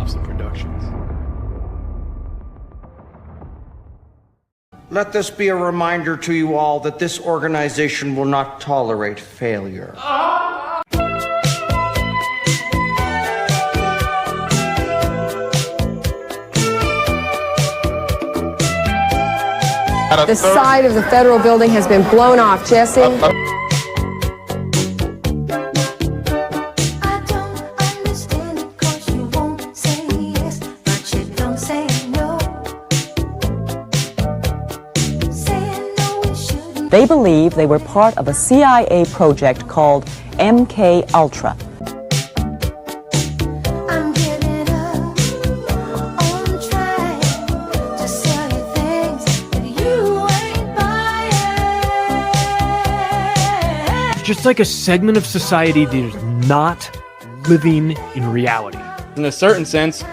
Thompson Productions. Let this be a reminder to you all that this organization will not tolerate failure. The side of the federal building has been blown off, Jesse. I don't understand it 'cause you won't say yes, but you don't say no. Saying no, we shouldn't. They believe they were part of a CIA project called MK Ultra. I'm giving up on trying to sell you things that you ain't buying. Just like a segment of society that is not living in reality. In a certain sense,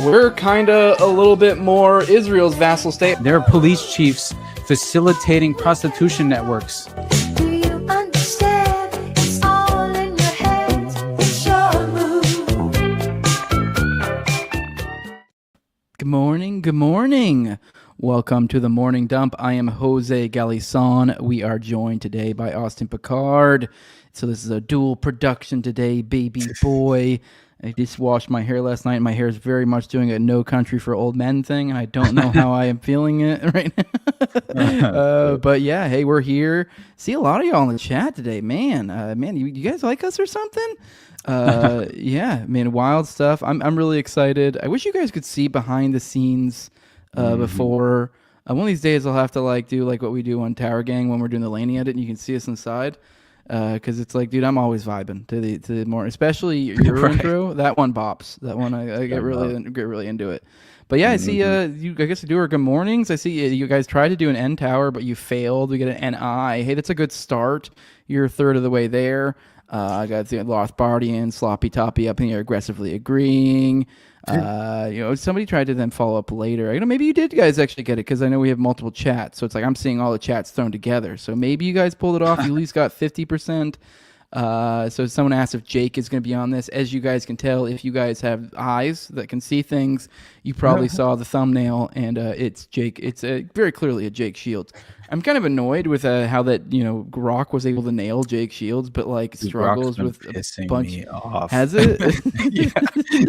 we're kind of a little bit more Israel's vassal state. There are police chiefs facilitating prostitution networks. Do you understand? It's all in your head. It's your move. Good morning, good morning. Welcome to the Morning Dump. I am Jose Galison. We are joined today by Austin Picard. So this is a dual production today, baby boy. I just washed my hair last night. My hair is very much doing a No Country for Old Men thing, and I don't know how I am feeling it right now. But yeah, hey, we're here. See a lot of y'all in the chat today, man. You guys like us or something? Yeah, man, wild stuff. I'm really excited. I wish you guys could see behind the scenes before. One of these days I'll have to do like what we do on Tower Gang when we're doing the Laney edit, and you can see us inside. Because it's like, dude, I'm always vibing to the more, especially your Right. intro. That one bops. That one I get really into it. But yeah, I see you. I guess you do our good mornings. I see you guys tried to do an N tower, but you failed. We get an NI. Hey, that's a good start. You're a third of the way there. I got the Lothbardian, Sloppy Toppy up in here aggressively agreeing. Somebody tried to then follow up later. Maybe you did guys actually get it, because I know we have multiple chats. So it's like I'm seeing all the chats thrown together. So maybe you guys pulled it off. You at least got 50%. So someone asked if Jake is going to be on this. As you guys can tell, if you guys have eyes that can see things, you probably saw the thumbnail, and it's Jake. It's very clearly a Jake Shields. I'm kind of annoyed with how that Grok was able to nail Jake Shields, but like struggles with pissing a bunch. me off. Has it? Yeah,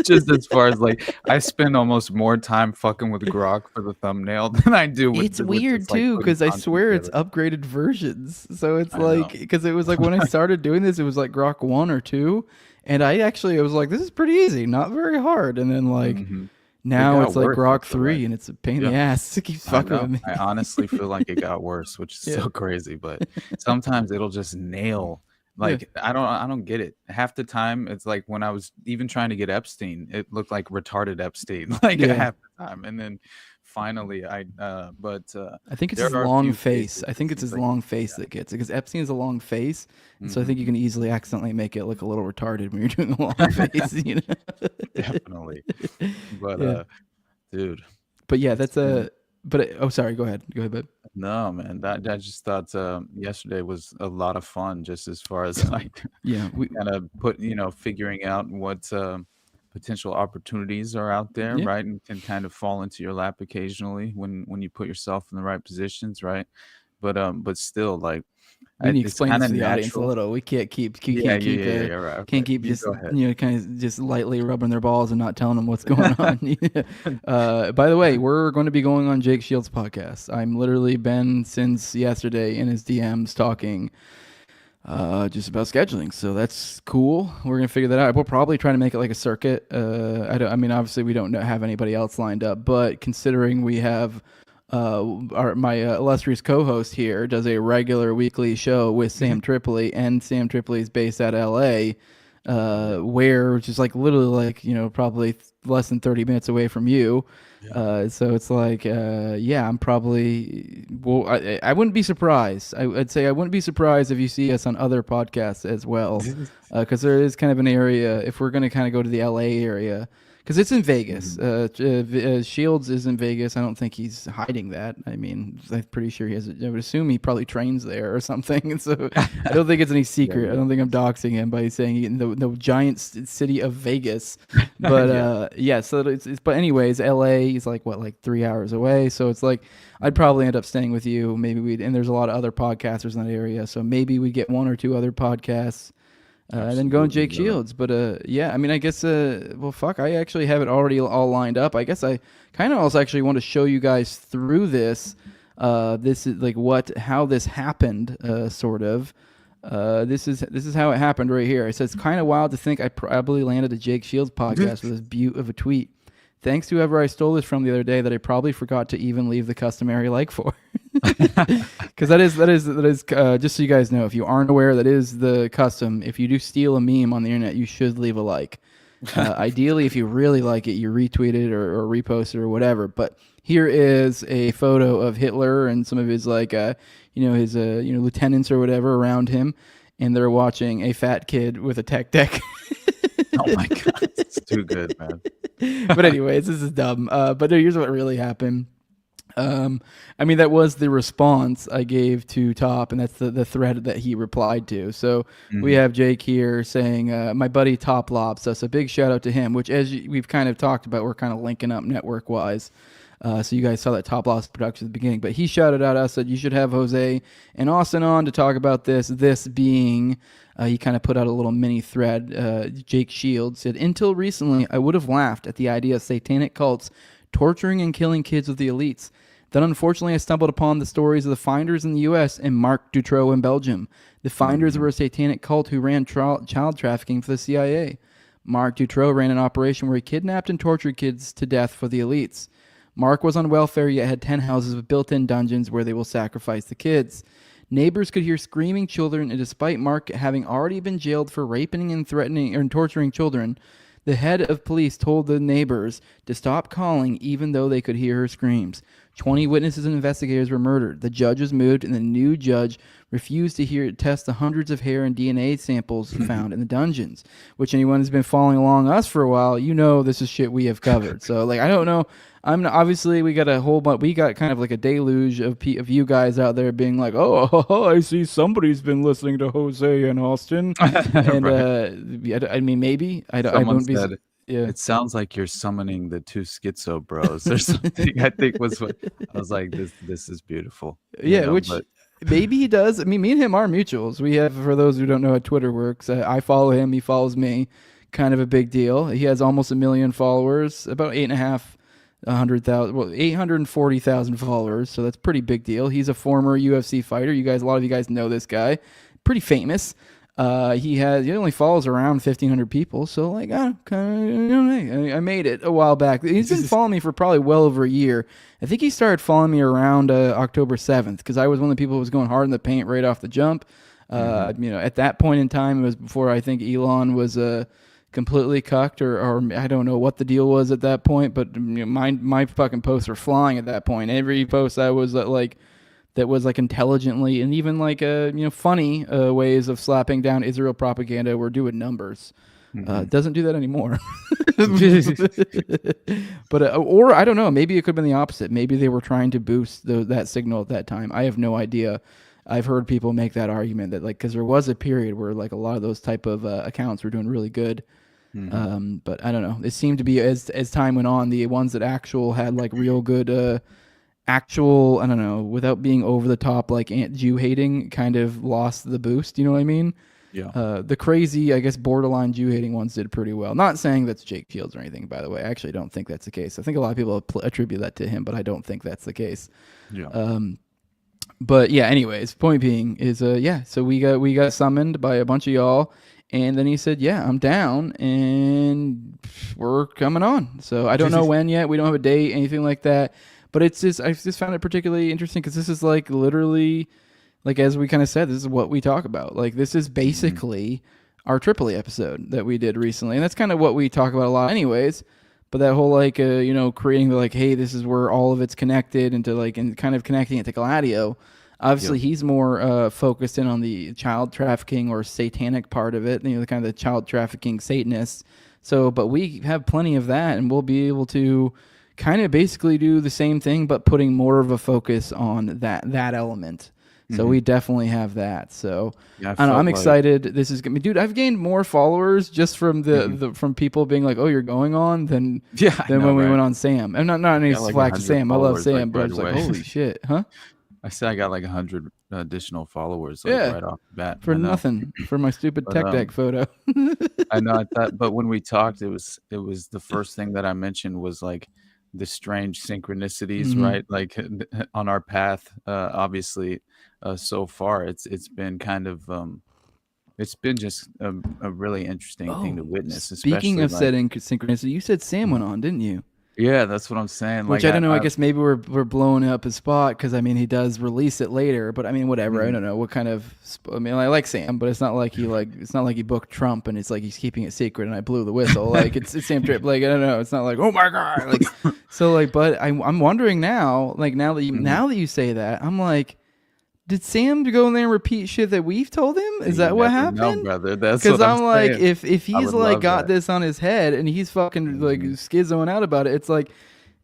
just as far as I spend almost more time fucking with Grok for the thumbnail than I do with. It's weird too, because I swear it's upgraded versions. So it's because it was like when I started doing this, it was like Grok 1 or 2, and I was like, this is pretty easy, not very hard, and then now it's like Grok 3, and it's a pain in the ass. It keeps fucking with me. I honestly feel like it got worse, which is so crazy. But sometimes it'll just nail. I don't get it. Half the time, it's like when I was even trying to get Epstein, it looked like retarded Epstein, half the time, and then finally I think it's his long face. I think it's his long face that gets it, because Epstein is a long face, and so I think you can easily accidentally make it look a little retarded when you're doing a long face. Definitely. But dude. But yeah, that's a. But sorry, go ahead, bud. No, man, I just thought yesterday was a lot of fun, just as far as we kind of figuring out what potential opportunities are out there, right, and can kind of fall into your lap occasionally when you put yourself in the right positions, right? But still, we need to explain this to the audience a little. We can't keep just kind of just lightly rubbing their balls and not telling them what's going on. By the way, we're going to be going on Jake Shields' podcast. I'm literally been since yesterday in his DMs talking just about scheduling, so that's cool. We're gonna figure that out. We'll probably try to make it like a circuit. Obviously we don't have anybody else lined up, but considering we have my illustrious co-host here does a regular weekly show with Sam Tripoli, and Sam Tripoli is based at LA, where which is literally probably less than 30 minutes away from you. So it's I'm probably, I wouldn't be surprised. I'd say I wouldn't be surprised if you see us on other podcasts as well, because there is kind of an area, if we're going to kind of go to the LA area, because it's in Vegas. Shields is in Vegas. I don't think he's hiding that. I mean, I'm pretty sure he has. I would assume he probably trains there or something. And so I don't think it's any secret. I don't think I'm doxing him by saying he in the giant city of Vegas. But so it's but anyways, LA is like 3 hours away. So it's like I'd probably end up staying with you. Maybe and there's a lot of other podcasters in that area. So maybe we get 1 or 2 other podcasts. And then go on Jake Shields. But I mean, I guess, fuck, I actually have it already all lined up. I guess I kind of also actually want to show you guys through this. This is like how this happened, sort of. This is how it happened right here. It says, kind of wild to think I probably landed a Jake Shields podcast with this beaut of a tweet. Thanks to whoever I stole this from the other day that I probably forgot to even leave the customary like for. Because that is just so you guys know, if you aren't aware, that is the custom. If you do steal a meme on the internet, you should leave a like. Ideally, if you really like it, you retweet it or repost it or whatever. But here is a photo of Hitler and some of his his lieutenants or whatever around him, and they're watching a fat kid with a tech deck. Oh my god, it's too good, man. But anyways, this is dumb. But no, here's what really happened. I mean, that was the response I gave to Top, and that's the thread that he replied to. So we have Jake here saying, my buddy Top Lobs us. A big shout out to him, which as we've kind of talked about, we're kind of linking up network wise. So you guys saw that Top Loss production at the beginning, but he shouted out us, said you should have Jose and Austin on to talk about this. This being, he kind of put out a little mini thread. Jake Shields said, until recently, I would have laughed at the idea of satanic cults torturing and killing kids of the elites. Then unfortunately, I stumbled upon the stories of the Finders in the U.S. and Marc Dutroux in Belgium. The Finders were a satanic cult who ran child trafficking for the CIA. Marc Dutroux ran an operation where he kidnapped and tortured kids to death for the elites. Mark was on welfare yet had 10 houses with built-in dungeons where they will sacrifice the kids. Neighbors could hear screaming children, and despite Mark having already been jailed for raping and threatening and torturing children, the head of police told the neighbors to stop calling even though they could hear her screams. 20 witnesses and investigators were murdered. The judge was moved, and the new judge refused to test the hundreds of hair and DNA samples found in the dungeons, which anyone who's been following along us for a while, you know this is shit we have covered. So, I don't know. Obviously, we got a whole bunch. We got kind of like a deluge of you guys out there being like, oh, I see somebody's been listening to Jose and Austin. And right. I mean, maybe. I don't be. Yeah. It sounds like you're summoning the 2 schizo bros or something. I think was what I was like. This is beautiful. Yeah, maybe he does. I mean, me and him are mutuals. We have, for those who don't know how Twitter works, I follow him. He follows me. Kind of a big deal. He has almost 1 million followers, about 840,000 followers. So that's a pretty big deal. He's a former UFC fighter. A lot of you guys know this guy. Pretty famous. He only follows around 1,500 people, so I made it a while back. He's been following me for probably well over a year. I think he started following me around October 7th because I was one of the people who was going hard in the paint right off the jump. At that point in time, it was before I think Elon was completely cucked, or I don't know what the deal was at that point. But my fucking posts were flying at that point. Every post I was that was intelligently and even funny ways of slapping down Israel propaganda were doing numbers. Doesn't do that anymore. But or I don't know, maybe it could have been the opposite. Maybe they were trying to boost that signal at that time. I have no idea. I've heard people make that argument that because there was a period where a lot of those type of accounts were doing really good. But I don't know. It seemed to be as time went on, the ones that had real good actual, I don't know, without being over the top Jew hating, kind of lost the boost. You know what I mean? Yeah. The crazy, I guess, borderline Jew hating ones did pretty well. Not saying that's Jake Shields or anything, by the way. I actually don't think that's the case. I think a lot of people attribute that to him, but I don't think that's the case. Yeah. But yeah, anyways, point being is, so we got summoned by a bunch of y'all, and then he said, yeah, I'm down, and we're coming on. So I don't know when yet. We don't have a date, anything like that. But I just found it particularly interesting because this is literally, as we kind of said, this is what we talk about. This is basically our Tripoli episode that we did recently. And that's kind of what we talk about a lot anyways. But that whole, creating the, hey, this is where all of it's connected into, and kind of connecting it to Gladio. Obviously, he's more focused in on the child trafficking or satanic part of it, the kind of the child trafficking Satanists. So, but we have plenty of that, and we'll be able to kind of basically do the same thing, but putting more of a focus on that element. So we definitely have that. So Yeah, I I don't know, felt I'm like- excited. This is gonna be, dude. I've gained more followers just from the from people being like, "Oh, you're going on," than I know, when we right? went on Sam. I'm not any Got like slack to 100 Sam. I love followers, Sam, like, but I right was like, away. holy shit, huh? I said I got like 100 additional followers, like, Yeah. right off the bat. For I know. nothing, for my stupid But, tech deck photo. I know. I thought, but when we talked, it was the first thing that I mentioned was like the strange synchronicities, right? Like on our path. Obviously, so far, it's been kind of it's been just a really interesting thing to witness. Speaking Especially of like, setting synchronicity, you said Sam went on, didn't you? yeah, that's what I'm saying. Which like, I don't know. I guess maybe we're blowing up his spot because I mean he does release it later. But I mean whatever. I don't know what kind of. I mean I like Sam, but it's not like he booked Trump and it's like he's keeping it secret and I blew the whistle. Like it's Sam Tripp. Like I don't know. It's not like oh my god. Like so like. But I'm wondering now. Like now that you say that, I'm like, did Sam go in there and repeat shit that we've told him? Is that what happened? No, brother. That's Because what I'm like, saying. if I he's would like love got that. this on his head and he's fucking like schizoing out about it, it's like,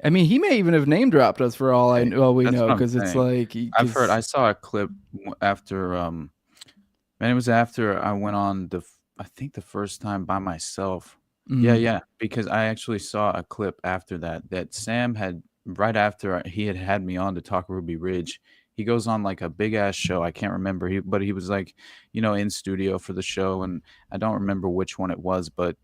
I mean, he may even have name dropped us for all we That's know what I'm because it's saying. like I've heard. I saw a clip after. And it was after I went on I think the first time by myself. Yeah, because I actually saw a clip after that Sam had right after he had me on to talk Ruby Ridge. He goes on like a big ass show. I can't remember. But he was like, in studio for the show, and I don't remember which one it was. But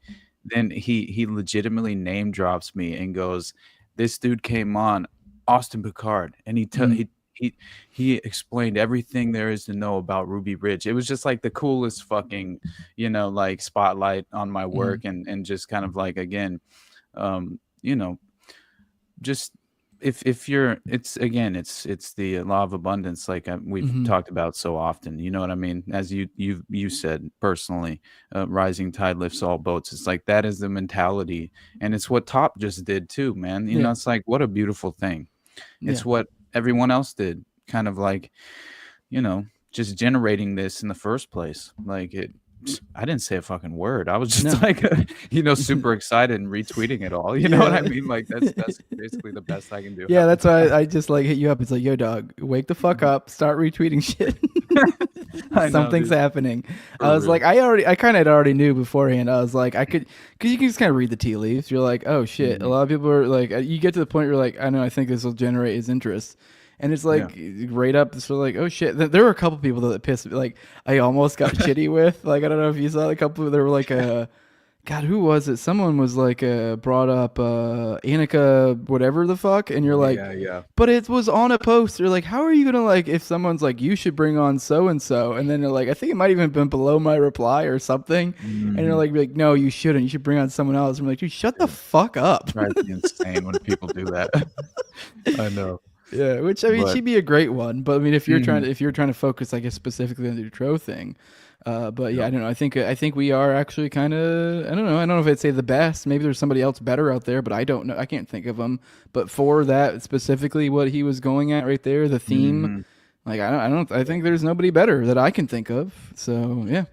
then he legitimately name drops me and goes, "This dude came on, Austin Picard, and he explained everything there is to know about Ruby Ridge." It was just like the coolest fucking, like spotlight on my work, and just kind of like again, just. If you're, it's the law of abundance, like we've talked about so often. You know what I mean? As you said personally, rising tide lifts all boats. It's like that is the mentality, and it's what Top just did too, man. You know, it's like what a beautiful thing. It's what everyone else did, kind of like, just generating this in the first place. Like I didn't say a fucking word. I was just like, super excited and retweeting it all. You know what I mean? Like that's basically the best I can do. Yeah, that's why I just like hit you up. It's like, yo, dog, wake the fuck up, start retweeting shit. Something's happening. I was like, I kind of already knew beforehand. I was like, because you can just kind of read the tea leaves. You're like, oh shit. A lot of people are like, you get to the point where you're like, I know, I think this will generate his interest. And it's like right up, so like, oh shit. There were a couple people that pissed me. Like I almost got shitty with. Like I don't know if you saw a couple. There were like God, who was it? Someone was like brought up Annika, whatever the fuck, and you're like, yeah. But it was on a post. You're like, how are you gonna like if someone's like, you should bring on so and so, and then you're like, I think it might even been below my reply or something, and you're like, no, you shouldn't. You should bring on someone else. I'm like, dude, shut the fuck up. It drives me insane when people do that. I know. Yeah, which I mean, she'd be a great one, but I mean, if you're trying to focus, I guess specifically on the Dutroux thing, but yeah, I don't know. I think we are actually kind of, I don't know if I'd say the best. Maybe there's somebody else better out there, but I don't know. I can't think of them. But for that specifically, what he was going at right there, the theme, like I think there's nobody better that I can think of. So yeah.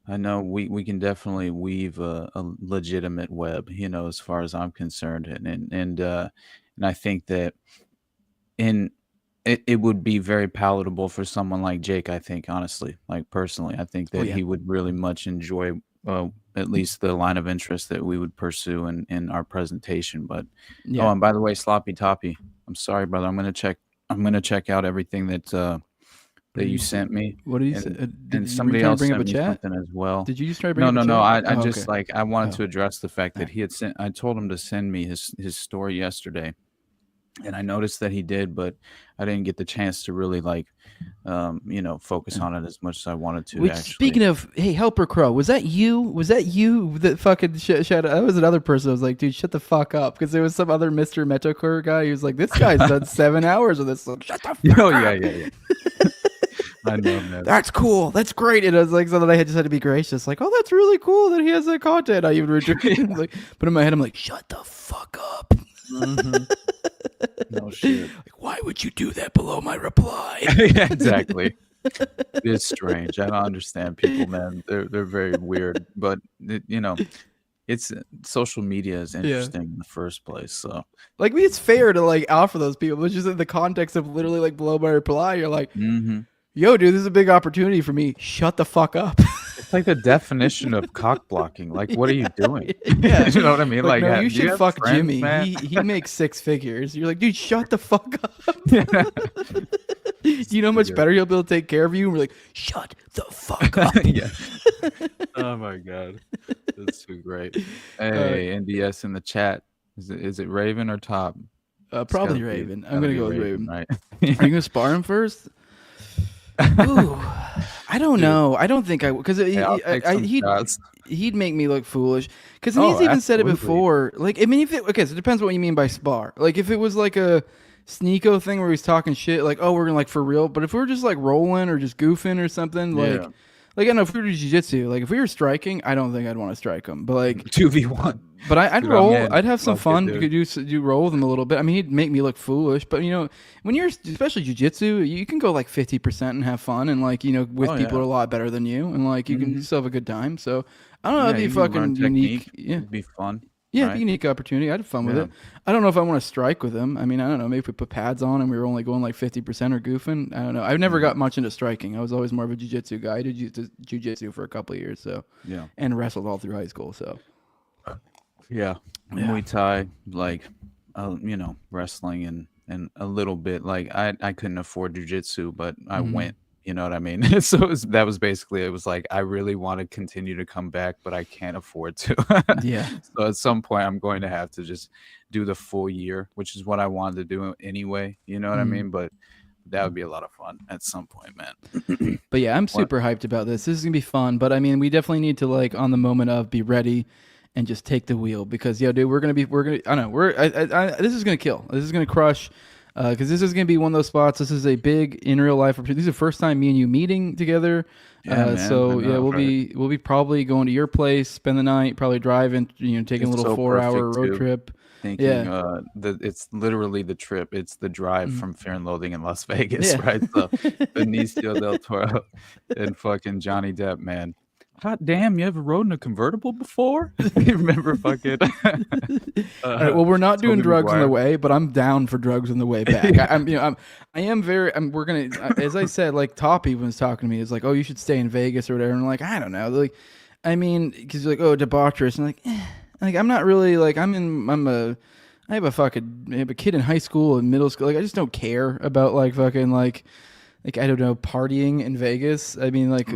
I know we can definitely weave a legitimate web, as far as I'm concerned, and I think that. It would be very palatable for someone like Jake, I think, honestly, like personally, I think that he would really much enjoy at least the line of interest that we would pursue in our presentation. But and by the way, Sloppy Toppy, I'm sorry, brother. I'm gonna check out everything that you sent me. What did you say? And somebody else bring up sent a me chat? something as well. Did you just try to bring up a chat? No. I Oh, just okay. I wanted to address the fact that he had sent. I told him to send me his story yesterday. And I noticed that he did, but I didn't get the chance to really focus on it as much as I wanted to. Which, actually. speaking of, hey, Helper Crow, was that you that fucking shut? That was another person. I was like, dude, shut the fuck up, because there was some other Mr. Metalcore guy. He was like, this guy's done 7 hours of this. Like, shut the fuck up. Yeah. I know, man. That's cool. That's great. And I was like, so then I just had to be gracious. Like, oh, that's really cool that he has that content. I even retweeted. Like, but in my head, I'm like, shut the fuck up. No shit. Like, why would you do that below my reply? Yeah, exactly. It's strange. I don't understand people, man. They're very weird. But it's social media is interesting in the first place. So Like, it's fair to like offer those people, but just in the context of literally like below my reply, you're like, yo, dude, this is a big opportunity for me. Shut the fuck up. it's like the definition of cock blocking. Like, what are you doing? Yeah. You know what I mean? Like, no, do you should have fuck friends, Jimmy. man? He makes 6 figures. You're like, dude, shut the fuck up. You know how much better he'll be able to take care of you? And we're like, shut the fuck up. Yeah. Oh my god, that's too great. Hey, NDS in the chat. Is it Raven or Top? Probably Raven. I'm gonna go with Raven. Right? Are you gonna spar him first? Ooh, I don't know. I don't think I because he'd make me look foolish. Because he's even said it before. Like, I mean, so it depends what you mean by spar. Like, if it was like a Sneeko thing where he's talking shit, like, oh, we're gonna like for real. But if we were just like rolling or just goofing or something, like I don't know, if we were jiu-jitsu, like if we were striking, I don't think I'd want to strike him. But like 2v1. But I'd Dude, roll. I'm in. I'd have some Love fun. it, You could do roll with him a little bit. I mean, he'd make me look foolish. But you know, when you're especially jiu-jitsu, you can go like 50% and have fun, and like, you know, with people who are a lot better than you, and like you can still have a good time. So I don't know. That'd be fucking unique. Yeah, It'd be fun. Yeah, right? unique opportunity. I'd have fun with it. I don't know if I want to strike with him. I mean, I don't know. Maybe if we put pads on and we were only going like 50% or goofing. I don't know. I've never got much into striking. I was always more of a jiu-jitsu guy. I did jiu-jitsu for a couple of years, so and wrestled all through high school. So Muay Thai, like, you know, wrestling and a little bit. Like, I couldn't afford jiu-jitsu, but I went. You know what I mean? So that was basically, it was like, I really want to continue to come back, but I can't afford to. So at some point, I'm going to have to just do the full year, which is what I wanted to do anyway. You know what I mean? But that would be a lot of fun at some point, man. But yeah, I'm super hyped about this. This is gonna be fun. But I mean, we definitely need to, like, on the moment of, be ready and just take the wheel, because dude, I don't know, this is gonna kill. This is gonna crush. Because this is going to be one of those spots. This is a big in real life opportunity. This is the first time me and you meeting together. We'll be probably going to your place, spend the night, probably driving, you know, taking a little 4-hour road trip. Thinking, it's literally the trip. It's the drive from Fear and Loathing in Las Vegas, right? So Benicio del Toro and fucking Johnny Depp, man. God damn, you ever rode in a convertible before? You remember fucking... All right, well, we're not doing drugs on the way, but I'm down for drugs on the way back. We're going to, as I said, like, Toppy was talking to me, is like, oh, you should stay in Vegas or whatever. And I'm like, I don't know. Like, I mean, because you're like, oh, debaucherous. And I'm like, like, I'm not really, like, I have a kid in high school and middle school. Like, I just don't care about, like, fucking, like, I don't know, partying in Vegas. I mean, like,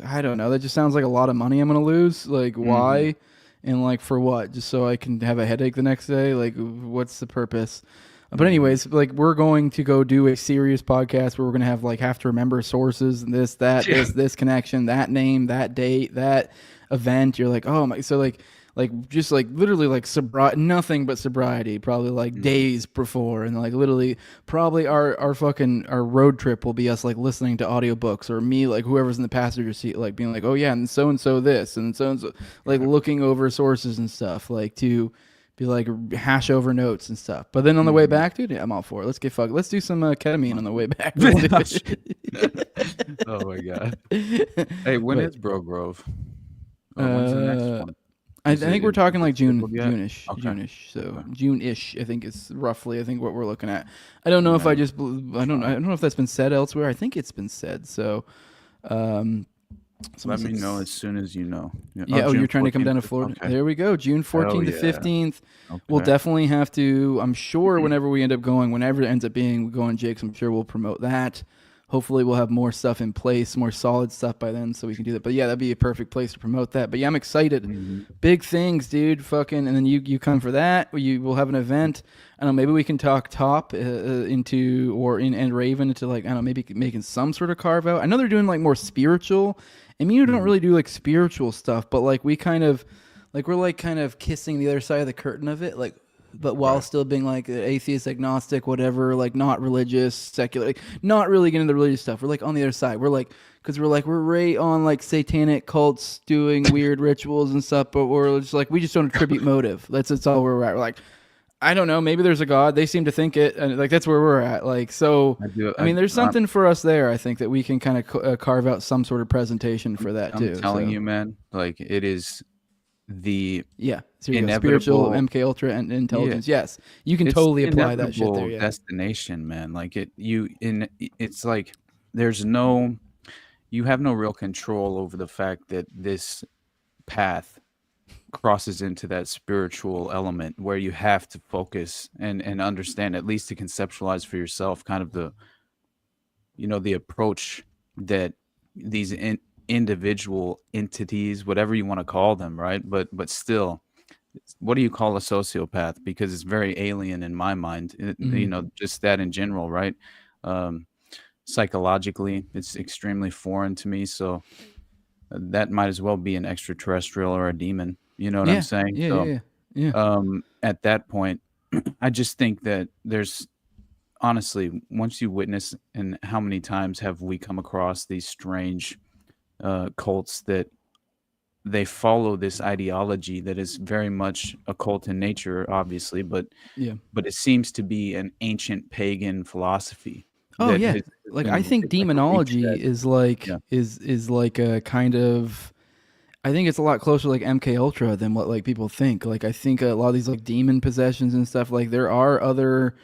I don't know. That just sounds like a lot of money I'm going to lose. Like, why? And, like, for what? Just so I can have a headache the next day? Like, what's the purpose? But anyways, like, we're going to go do a serious podcast where we're going to have to remember sources and this connection, that name, that date, that event. You're like, oh my. So, like just like literally like nothing but sobriety, probably like days before, and like literally probably our road trip will be us like listening to audiobooks, or me, like whoever's in the passenger seat, like being like, oh yeah, and so this and so like looking over sources and stuff, like to be like hash over notes and stuff. But then on the way back, dude, I'm all for it. Let's get fucked. Let's do some ketamine on the way back. Oh my god. Hey, when is Bro Grove? When's the next one? I think we're talking like June-ish. Okay. June-ish. So June-ish, I think is roughly, I think, what we're looking at. I don't know if I don't know if that's been said elsewhere. I think it's been said. So, let me know as soon as you know. Yeah. You're trying to come down to Florida. Okay. There we go. June 14th to 15th. Okay. We'll definitely have to. I'm sure whenever we end up going, whenever it ends up being, we go on Jake's, I'm sure we'll promote that. Hopefully we'll have more stuff in place, more solid stuff by then, so we can do that. But yeah, that'd be a perfect place to promote that. But yeah, I'm excited. Big things, dude. Fucking, and then you come for that. We'll have an event. I don't know, maybe we can talk Top into, or and Raven into, like, I don't know, maybe making some sort of carve out. I know they're doing like more spiritual. I mean, you don't really do like spiritual stuff, but like we kind of, like, we're like kind of kissing the other side of the curtain of it, like, but while still being like atheist, agnostic, whatever, like not religious, secular, like not really getting into the religious stuff. We're like on the other side. We're like, because we're right on like satanic cults doing weird rituals and stuff, but we're just like, we just don't attribute motive. That's all we're at. We're like, I don't know, maybe there's a God. They seem to think it, and like that's where we're at. Like, so I mean, there's something for us there. I think that we can kind of carve out some sort of presentation for that too. I'm telling you, man, like it is the Yeah. So you go spiritual, inevitable, MK Ultra, and yeah, intelligence. Yes, you can it's totally the apply that shit there. inevitable Yeah. destination, man. Like it's like there's no, you have no real control over the fact that this path crosses into that spiritual element where you have to focus and understand, at least to conceptualize for yourself, kind of the, the approach that these individual entities, whatever you want to call them, right? But still, what do you call a sociopath? Because it's very alien in my mind. Just that in general, right? Um, Psychologically, it's extremely foreign to me. So that might as well be an extraterrestrial or a demon. You know what I'm Yeah. saying? Yeah. So, Yeah. Yeah. at that point, I just think that there's, honestly, once you witness, and how many times have we come across these strange cults that they follow this ideology that is very much occult in nature, obviously, but Yeah. it seems to be an ancient pagan philosophy Oh that yeah. has Like been I think like a demonology retread. is like Yeah. is like a kind of, I think it's a lot closer to like MK Ultra than what like people think. Like I think a lot of these like demon possessions and stuff, like there are other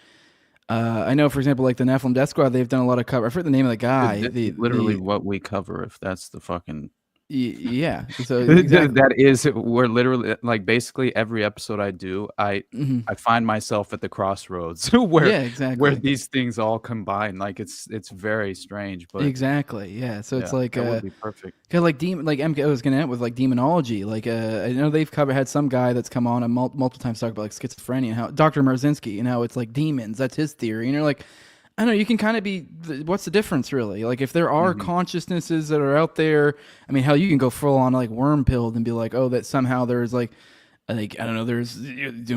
I know, for example, like the Nephilim Death Squad, they've done a lot of cover. I forget the name of the Dude, guy. this is literally what we cover, if that's the fucking Yeah. So exactly. that is, we're literally, like, basically every episode I do, Mhm. I find myself at the crossroads where Yeah, exactly. these things all combine. Like it's very strange, but Exactly. Yeah. So yeah, it's like that would be perfect. cause like demon, like MK, I was gonna end with like demonology. Like I know they've had some guy that's come on and multiple times talk about like schizophrenia and how Dr. Marzinski and how it's like demons. That's his theory. And you're like, I don't know. You can kind of be. What's the difference, really? Like, if there are consciousnesses that are out there, I mean, hell, you can go full on like worm pilled and be like, oh, that somehow there's like I don't know, there's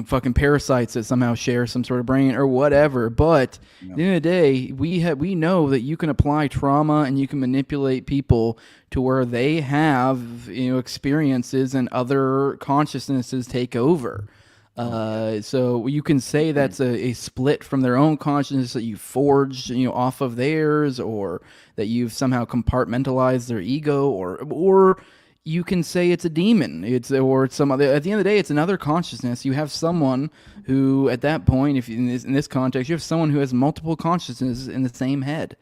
fucking parasites that somehow share some sort of brain or whatever. But at the end of the day, we know that you can apply trauma and you can manipulate people to where they have experiences and other consciousnesses take over. So you can say that's a split from their own consciousness that you forged, off of theirs, or that you've somehow compartmentalized their ego, or you can say it's a demon. Or some other. At the end of the day, it's another consciousness. You have someone who, at that point, if in this context, you have someone who has multiple consciousnesses in the same head.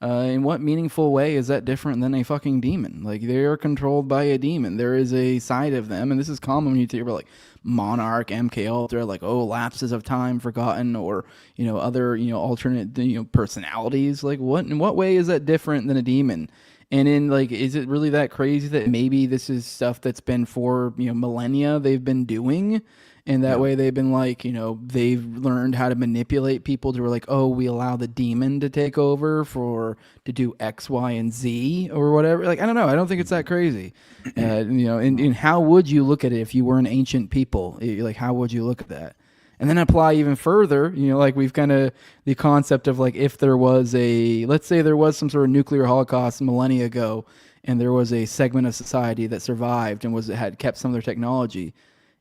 In what meaningful way is that different than a fucking demon? Like, they are controlled by a demon. There is a side of them, and this is common when you hear about like Monarch, MK Ultra, like lapses of time forgotten, or other alternate personalities. Like, in what way is that different than a demon? And in like, is it really that crazy that maybe this is stuff that's been for millennia they've been doing? And that way they've been like, they've learned how to manipulate people to where like, oh, we allow the demon to take over to do X, Y, and Z or whatever. Like, I don't know. I don't think it's that crazy. And how would you look at it if you were an ancient people? Like, how would you look at that? And then apply even further, like we've kind of the concept of like, if there was let's say there was some sort of nuclear holocaust millennia ago, and there was a segment of society that survived and had kept some of their technology.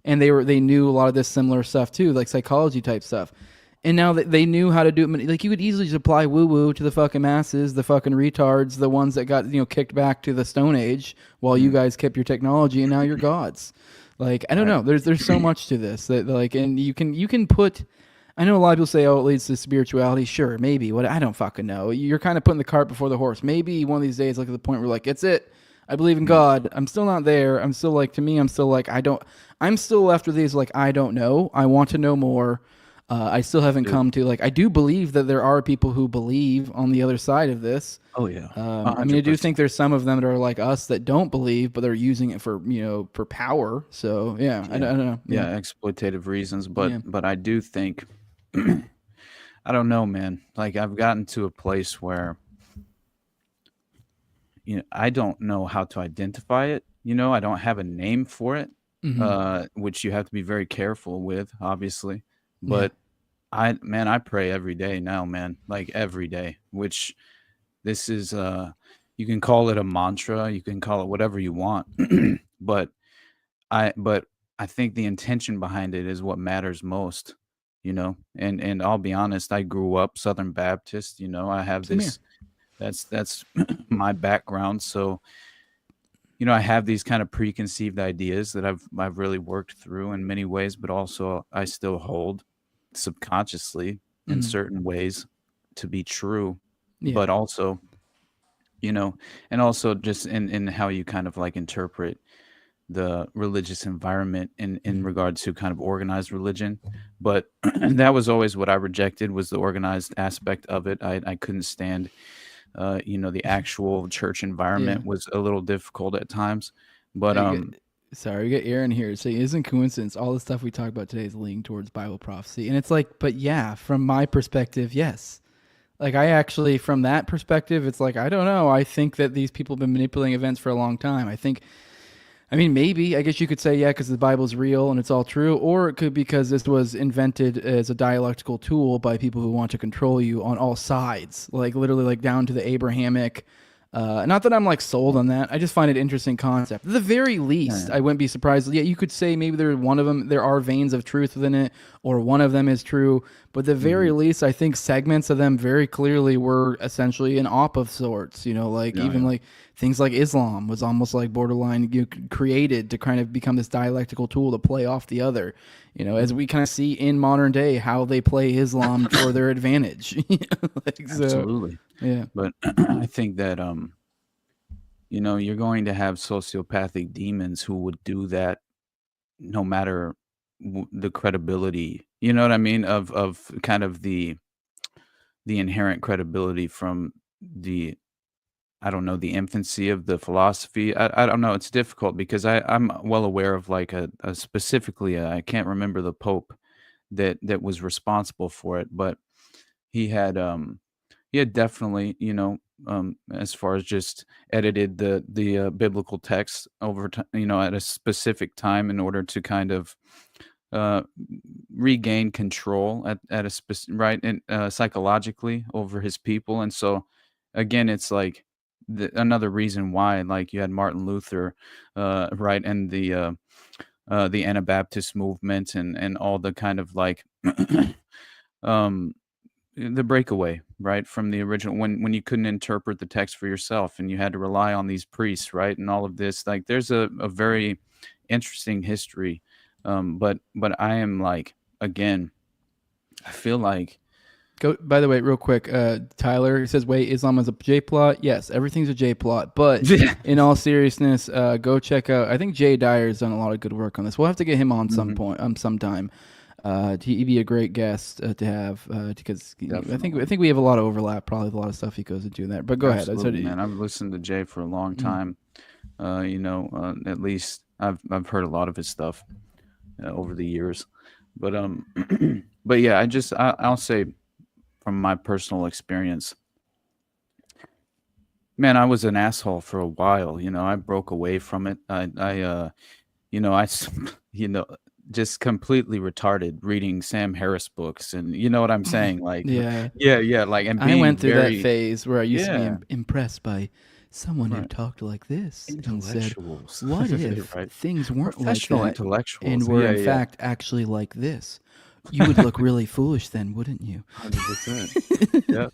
And they knew a lot of this similar stuff too, like psychology type stuff. And now that they knew how to do it, like you could easily just apply woo-woo to the fucking masses, the fucking retards, the ones that got kicked back to the Stone Age while you guys kept your technology, and now you're gods. Like, I don't know. There's so much to this that like, and you can put. I know a lot of people say, oh, it leads to spirituality. Sure, maybe. What, I don't fucking know. You're kind of putting the cart before the horse. Maybe one of these days, like at the point where like, it's it. I believe in God. I'm still not there. I'm still like, to me, I'm still like, I'm still left with these, like, I don't know. I want to know more. I still haven't come to, like, I do believe that there are people who believe on the other side of this. Oh yeah. I mean, I do think there's some of them that are like us that don't believe, but they're using it for, for power. So yeah, I don't know. Yeah, exploitative reasons, but I do think, I don't know, man. Like, I've gotten to a place where I don't know how to identify it. I don't have a name for it, which you have to be very careful with, obviously. But I pray every day now, man, like every day, which this is, you can call it a mantra, you can call it whatever you want. but I think the intention behind it is what matters most, and I'll be honest, I grew up Southern Baptist, I have Same this, that's my background. So I have these kind of preconceived ideas that I've really worked through in many ways, but also I still hold subconsciously in Mm, certain ways to be true, yeah. but also, and also just in how you kind of like interpret the religious environment in Mhm. regards to kind of organized religion. But that was always what I rejected, was the organized aspect of it. I couldn't stand the actual church Yeah. environment was a little difficult at times. But I get, sorry, we got Aaron here saying, "It isn't coincidence. All the stuff we talk about today is leaning towards Bible prophecy." And it's like, but yeah, from my perspective, yes. Like I actually, from that perspective, it's like I don't know. I think that these people have been manipulating events for a long time. I mean, maybe. I guess you could say, yeah, because the Bible's real and it's all true. Or it could be because this was invented as a dialectical tool by people who want to control you on all sides, like literally like down to the Abrahamic. Not that I'm like sold on that. I just find it an interesting concept. At the very least, I wouldn't be surprised. Yeah, you could say maybe there are veins of truth within it, or one of them is true. But at the very least, I think segments of them very clearly were essentially an op of sorts. Like even like things like Islam was almost like borderline created to kind of become this dialectical tool to play off the other. As we kind of see in modern day how they play Islam for their advantage. So, absolutely. yeah. But I think that you're going to have sociopathic demons who would do that no matter the credibility. You know what I mean? Of kind of the inherent credibility from the I don't know, the infancy of the philosophy. I don't know. It's difficult because I'm well aware of like a specifically I can't remember the Pope that was responsible for it, but he had definitely, as far as just edited the biblical text over time, at a specific time in order to kind of uh, regain control at a right and psychologically over his people. And so again, it's like another reason why, like, you had Martin Luther, right, and the Anabaptist movement and all the kind of like um the breakaway, right, from the original, when you couldn't interpret the text for yourself and you had to rely on these priests, right, and all of this. Like, there's a very interesting history. But I am like, again, I feel like Go. By the way, real quick, Tyler says, "Wait, Islam is a J plot." Yes, everything's a J plot. But in all seriousness, go check out. I think Jay Dyer's done a lot of good work on this. We'll have to get him on some point, sometime. He'd be a great guest to have because I think we have a lot of overlap, probably with a lot of stuff he goes into there. But go ahead. absolutely, man, I've listened to Jay for a long time. At least I've heard a lot of his stuff over the years. But but yeah, I'll say from my personal experience, man, I was an asshole for a while. I broke away from it. You know, just completely retarded reading Sam Harris books, and you know what I'm saying? Like, Yeah. yeah, like, and I being went through very that phase where I used to be yeah, impressed by someone who right, talked like this and said, intellectuals, "What if right? things weren't like Professional that and intellectuals. were Yeah, in yeah, fact actually like this? You would look really foolish then, wouldn't you?" 100%. Yeah,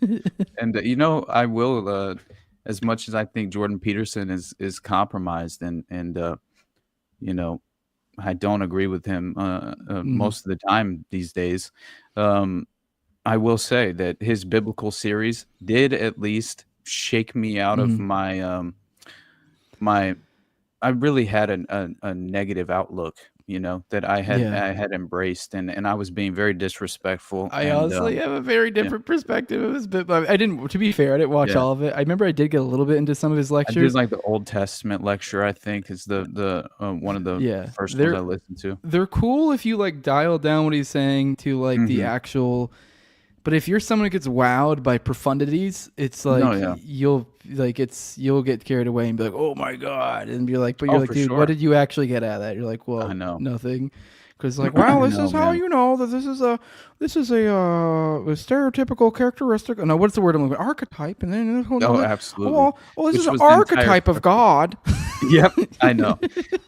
and I will. As much as I think Jordan Peterson is compromised, and you know, I don't agree with him Mhm. most of the time these days. Um, I will say that his biblical series did at least shake me out of Mhm. my. I really had a negative outlook, that Yeah. I had embraced, and I was being very disrespectful, I and honestly have a very yeah, different perspective of his bit. I didn't, to be fair, I didn't watch yeah. all of it. I remember I did get a little bit into some of his I did lectures. like the Old Testament lecture. I think is the one of the Yeah. first ones I listened to. They're cool if you like dial down what he's saying to like the Hmm. actual. But if you're someone who gets wowed by profundities, it's like No, yeah. you'll get carried away and be like, "Oh my god," and be like, but you're Oh, like, for "Dude, what sure. did you actually get out of that?" You're like, I "Well, know. nothing." Because like, I wow, this know, is how man. you know that this is a stereotypical characteristic. No, what's the word I'm looking for? Archetype, and then Oh, absolutely. oh, this is Which an was the entire archetype of God. Yep, I know.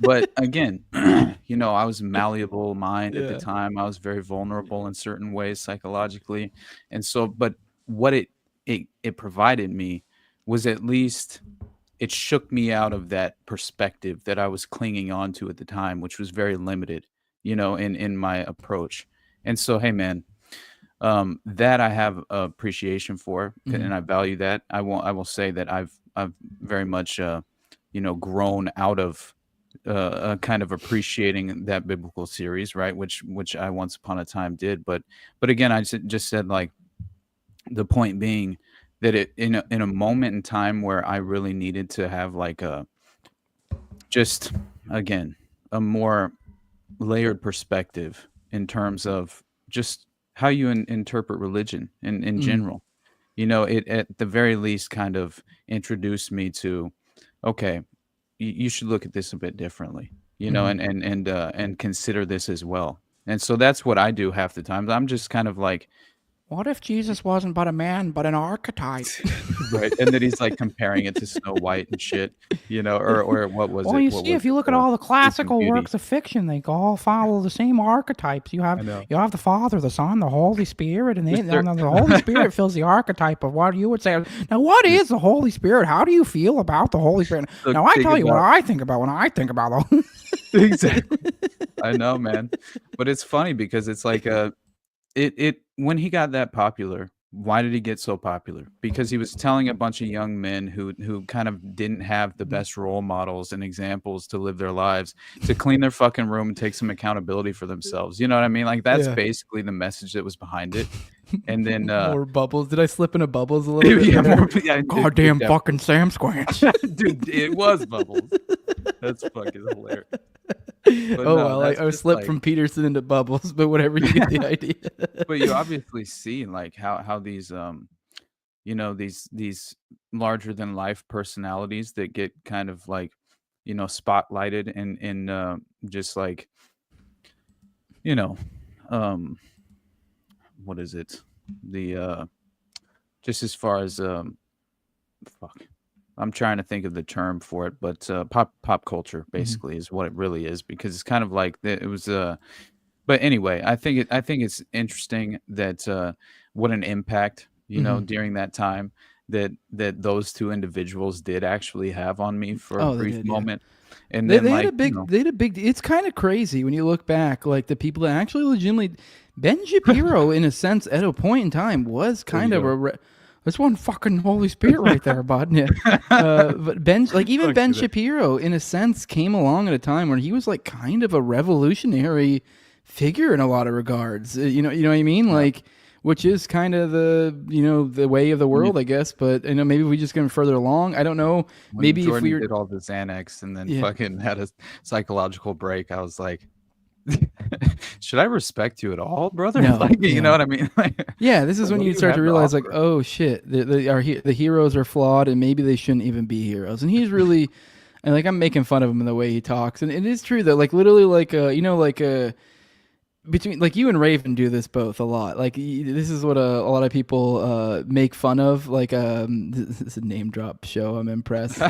But again, I was malleable mind at the Yeah. time. I was very vulnerable in certain ways psychologically. And so, but what it provided me was at least it shook me out of that perspective that I was clinging on to at the time, which was very limited, in my approach. And so, hey, man, that I have appreciation for, and I value that. I will say that I've very much, grown out of kind of appreciating that biblical series, right? Which I once upon a time did, but again, I just said, like, the point being that it in a moment in time where I really needed to have like just again a more layered perspective in terms of just how you interpret religion in general. It at the very least kind of introduced me to, okay, you should look at this a bit differently, and consider this as well. And so that's what I do half the time. I'm just kind of like, What if Jesus wasn't but a man, but an archetype? right? And then he's like comparing it to Snow White and shit, or what was it? Well, you What see, was if you look at all the classical Beauty? works of fiction, they all follow the same archetypes. You have know. the Father, the Son, the Holy Spirit, and there- the Holy Spirit fills the archetype of what you would say. Now, what is the Holy Spirit? How do you feel about the Holy Spirit? So Now, I think tell you what about- I think about when I think about the. Exactly. I know, man. But it's funny because it's like it when he got that popular, why did he get so popular? Because he was telling a bunch of young men who kind of didn't have the best role models and examples to live their lives, to clean their fucking room and take some accountability for themselves. You know what I mean? Like, that's Yeah. basically the message that was behind it. And then More bubbles. Did I slip into bubbles a little bit? yeah, there? it Goddamn definitely- fucking Sam Squanch. dude, it was Bubbles. That's fucking hilarious. But Oh no, well, that's I just slipped like- from Peterson into bubbles, but whatever, you get the idea. But you obviously see like how these these larger than life personalities that get kind of like spotlighted and just like what is it, the just as far as fuck, I'm trying to think of the term for it, but pop culture basically is what it really is, because it's kind of like it was but anyway, I think it's interesting that what an impact during that time that those two individuals did actually have on me for Oh, a they brief did, yeah. moment. And They, then they like had a big, they had a big. It's kind of crazy when you look back, like the people that actually legitimately. Ben Shapiro, in a sense, at a point in time, was kind of a. There's one fucking Holy Spirit right there, bud. Yeah. But Ben, like even Ben Shapiro, in a sense, came along at a time when he was like kind of a revolutionary figure in a lot of regards. You know what I mean? Like, which is kind of the the way of the world, I guess. But maybe we just get further along. I don't know. when Maybe Jordan if we were. did all the Xanax and then Yeah. fucking had a psychological break, I was like, should I respect you at all, brother? No, Like, you yeah. know what I mean? Like, Yeah, this is when what do you you start to have to realize, like, offer? oh shit, the heroes are flawed, and maybe they shouldn't even be heroes. And he's really, and like I'm making fun of him in the way he talks, and it is true though. Like literally, like between like you and Raven do this both a lot. Like this is what a lot of people make fun of. Like this is a name drop show. I'm impressed.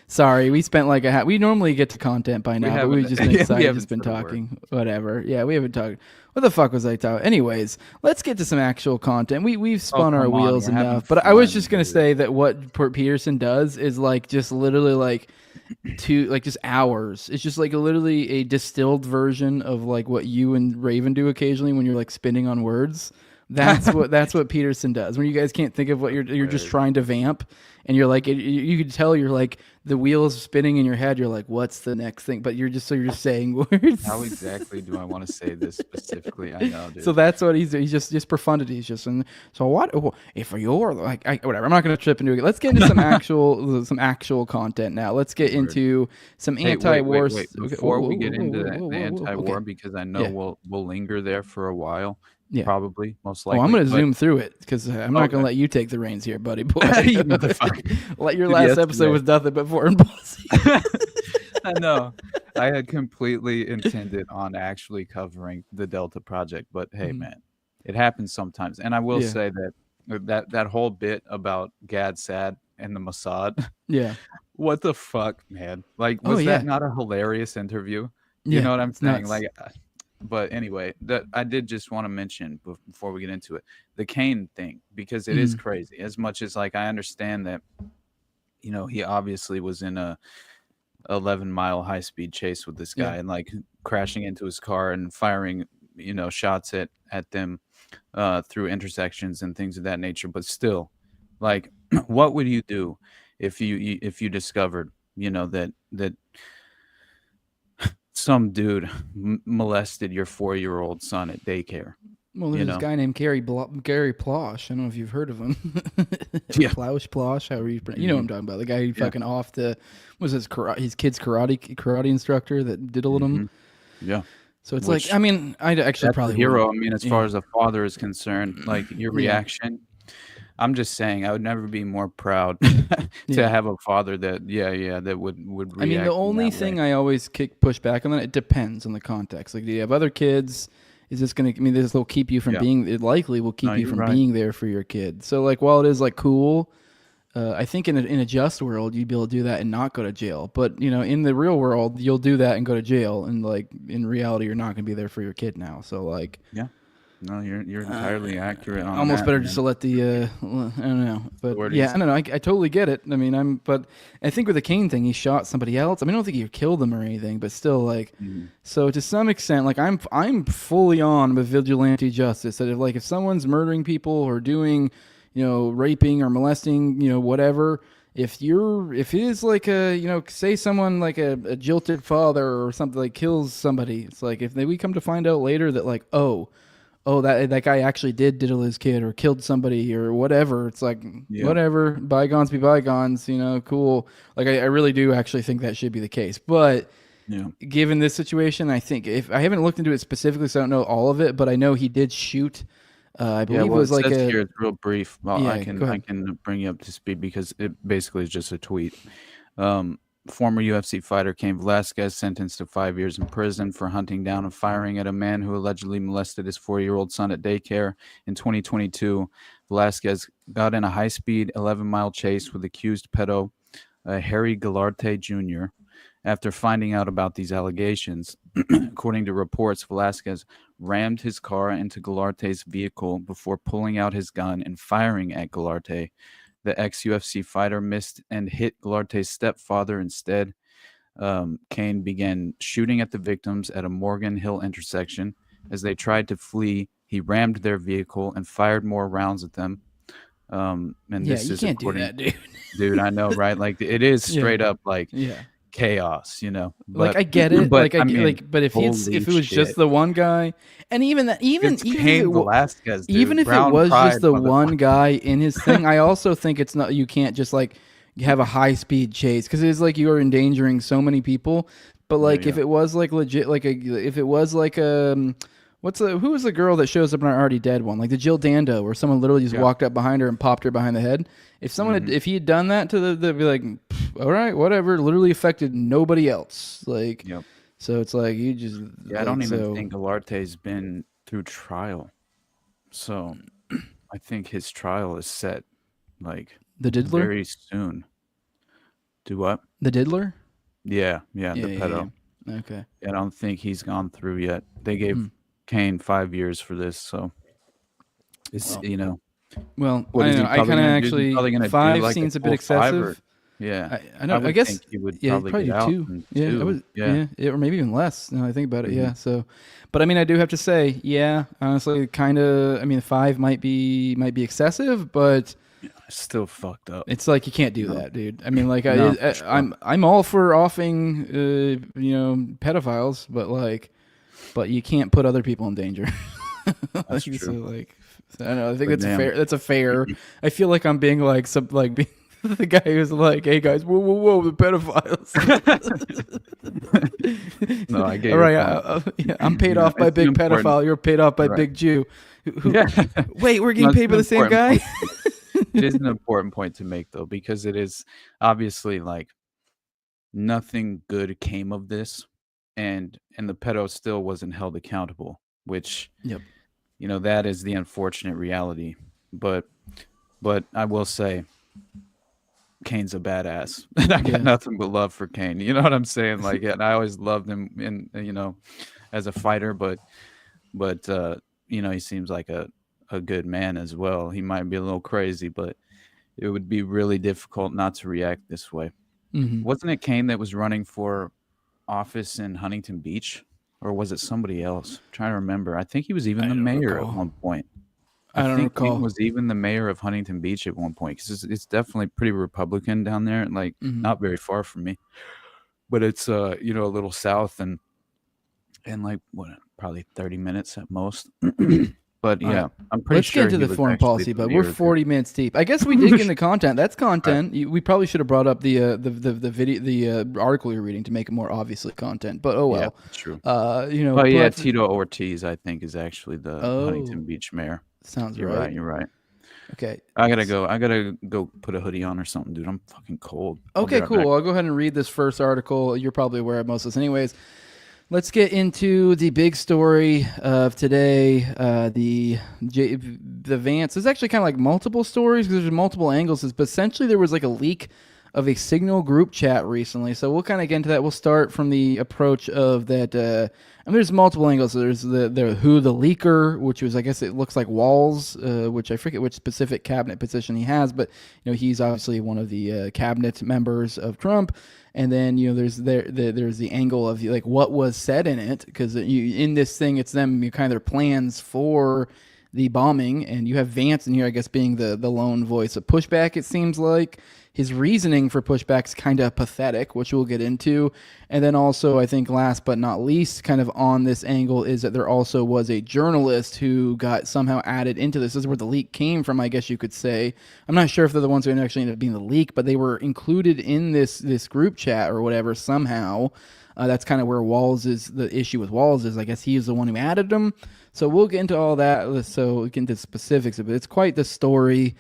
Sorry, we spent like we normally get to content by now, but we've haven't- just been yeah, we excited, haven't just been said a word. talking. Whatever. Yeah, we haven't talked. What the fuck was I talking? Anyways, let's get to some actual content. We've spun our come on, wheels we're having enough, but I was fun, just gonna dude. say that what Peterson does is like just literally like just hours. It's just like literally a distilled version of like what you and Raven do occasionally when you're like spinning on words. That's what Peterson does. When you guys can't think of what you're just trying to vamp, and you're like you could tell you're like the wheels spinning in your head. You're like, what's the next thing? But you're just saying words. How exactly do I want to say this specifically? I know, dude. So that's what he's just profundity. He's just so what if you're like whatever. I'm not going to trip into it. Let's get into some actual content now. Let's get into some Hey, anti-war. wait. Before we get into the okay. anti-war, because I know Yeah. we'll linger there for a while. Yeah. Probably, most Oh, likely. I'm going to but- zoom through it because I'm not going Okay. to let you take the reins here, buddy boy. You motherfucker. Like your Dude, last yesterday- episode was nothing but foreign policy. I know. I had completely intended on actually covering the Delta Project, but hey, man, it happens sometimes. And I will Yeah. say that whole bit about Gad Sad and the Mossad, Yeah. what the fuck, man? Like, Oh, was yeah. that not a hilarious interview? You Yeah, know what I'm it's saying? nuts. Like, but anyway, that I did just want to mention before we get into it, the Cain thing, because it is crazy. As much as like I understand that he obviously was in a 11-mile high-speed chase with this guy, and like crashing into his car and firing shots at them through intersections and things of that nature. But still, like, what would you do if you discovered that some dude molested your 4-year-old son at daycare? Well, there's this guy named Gary Plosh. I don't know if you've heard of him. Yeah. Plosh, however you pronounce. You know what I'm talking about. The guy who fucking off the was his kid's karate instructor that diddled him. Yeah. So it's like, I mean, I'd actually That's probably a hero. wouldn't. I mean, as far as a father is concerned, like your reaction. I'm just saying, I would never be more proud to have a father that, that would react. I mean, the only thing I always push back on that, it depends on the context. Like, do you have other kids? Is this going to, I mean, this will keep you from being, it likely will keep you from being there for your kid. So, like, while it is, like, cool, I think in a just world, you'd be able to do that and not go to jail. But, in the real world, you'll do that and go to jail. And, like, in reality, you're not going to be there for your kid now. So, like. Yeah. No, you're entirely accurate on almost that, better man. just to let the I don't know, but Word yeah, is- I don't know. I totally get it. I mean, but I think with the Cain thing, he shot somebody else. I mean, I don't think he killed them or anything, but still, like, so to some extent, like, I'm fully on with vigilante justice. That if someone's murdering people or doing, raping or molesting, whatever. If it is like say someone like a jilted father or something, like, kills somebody, it's like if we come to find out later that, like, oh, that guy actually did diddle his kid or killed somebody or whatever. It's like, whatever, bygones be bygones, cool. Like, I really do actually think that should be the case. But given this situation, I think, if I haven't looked into it specifically, so I don't know all of it, but I know he did shoot. I believe it was like here, it's real brief. Well, Yeah, I can bring you up to speed because it basically is just a tweet. Former UFC fighter Cain Velasquez sentenced to 5 years in prison for hunting down and firing at a man who allegedly molested his 4-year-old son at daycare. In 2022, Velasquez got in a high-speed 11-mile chase with accused pedo Harry Galarte Jr. After finding out about these allegations, according to reports, Velasquez rammed his car into Galarte's vehicle before pulling out his gun and firing at Galarte. The ex-UFC fighter missed and hit Galarte's stepfather instead. Cain began shooting at the victims at a Morgan Hill intersection. As they tried to flee, he rammed their vehicle and fired more rounds at them. And this you is can't do according, that, dude. dude. I know, right? Like, it is straight up like chaos, Like, But, I get it. but Like, I mean, but if it was just the one guy, and even it's Cain Velasquez, dude. even if Brown it was pride, just the one motherfucker. guy in his thing, I also think it's not. You can't just like have a high speed chase because it's like you are endangering so many people. But like if it was like legit, like if it was like who was the girl that shows up in our Already Dead one, like the Jill Dando, where someone literally just walked up behind her and popped her behind the head. If someone if he had done that to they'd be like, all right, whatever. Literally affected nobody else. Like, so it's like you just. Yeah, I don't even think Galarte's been through trial, so I think his trial is set like the diddler very soon. Do what? The diddler? Yeah, the pedo. Yeah. Okay. I don't think he's gone through yet. They gave Cain 5 years for this, so it's Well, What I is don't he know. I probably kind of gonna do? He's actually probably gonna do, 5 like, seems a a bit full 5 excessive. Yeah, I know. I would guess think he would yeah, probably probably get do out 2. in Yeah, 2. or maybe even less. Now I think about it. Yeah. So, but I mean, I do have to say, honestly, kind of. I mean, 5 might be excessive, but It's still fucked up. it's like you can't do that, dude. I mean, like No, for sure. I'm all for offing, pedophiles, but you can't put other people in danger. That's Like, true. So like, I don't know. I think But that's damn. fair. That's a fair. I feel like I'm being like being the guy who's like, "Hey guys, whoa, the pedophiles." No, I get All your right, point. I'm paid off by It's big important. pedophile. You're paid off by Right. big Jew. Yeah. Wait, we're No, getting it's paid an by the same important guy. point. It is an important point to make, though, because it is obviously like nothing good came of this, and the pedo still wasn't held accountable, which Yep. that is the unfortunate reality. But I will say, Cain's a badass. And I got nothing but love for Cain. You know what I'm saying? Like, and I always loved him as a fighter, but he seems like a good man as well. He might be a little crazy, but it would be really difficult not to react this way. Mm-hmm. Wasn't it Cain that was running for office in Huntington Beach, or was it somebody else? I'm trying to remember. I think he was even the mayor at one point. I don't think recall. Cain was even the mayor of Huntington Beach at one point, because it's definitely pretty Republican down there, like not very far from me, but it's a little south and like probably 30 minutes at most. But yeah, I'm pretty Let's sure get into he the was foreign actually policy, the but mayor we're there. 40 minutes deep. I guess we dig into content. That's content. We probably should have brought up the video, the article you're reading to make it more obviously content. But oh well. Yeah, that's true. But yeah, Tito Ortiz, I think, is actually the Huntington Beach mayor. Sounds You're right. right. You're right. Okay. I gotta go put a hoodie on or something, dude. I'm fucking cold. Okay, cool. Well, I'll go ahead and read this first article. You're probably aware of most of this anyways. Let's get into the big story of today. The Vance. There's actually kind of like multiple stories because there's multiple angles. But essentially, there was like a leak of a Signal group chat recently. So we'll kind of get into that. We'll start from the approach of that. There's multiple angles. So there's the leaker, which was, I guess it looks like Walls, which I forget which specific cabinet position he has, but he's obviously one of the cabinet members of Trump. And then there's the angle of like what was said in it, because in this thing it's them kind of their plans for the bombing, and you have Vance in here, I guess, being the lone voice of pushback. It seems like his reasoning for pushback is kind of pathetic, which we'll get into. And then also, I think last but not least, kind of on this angle, is that there also was a journalist who got somehow added into this. This is where the leak came from, I guess you could say. I'm not sure if they're the ones who actually ended up being the leak, but they were included in this group chat or whatever somehow. That's kind of where the issue with Walls is. I guess he is the one who added them. So we'll get into all that. So we'll get into specifics of it. It's quite the story.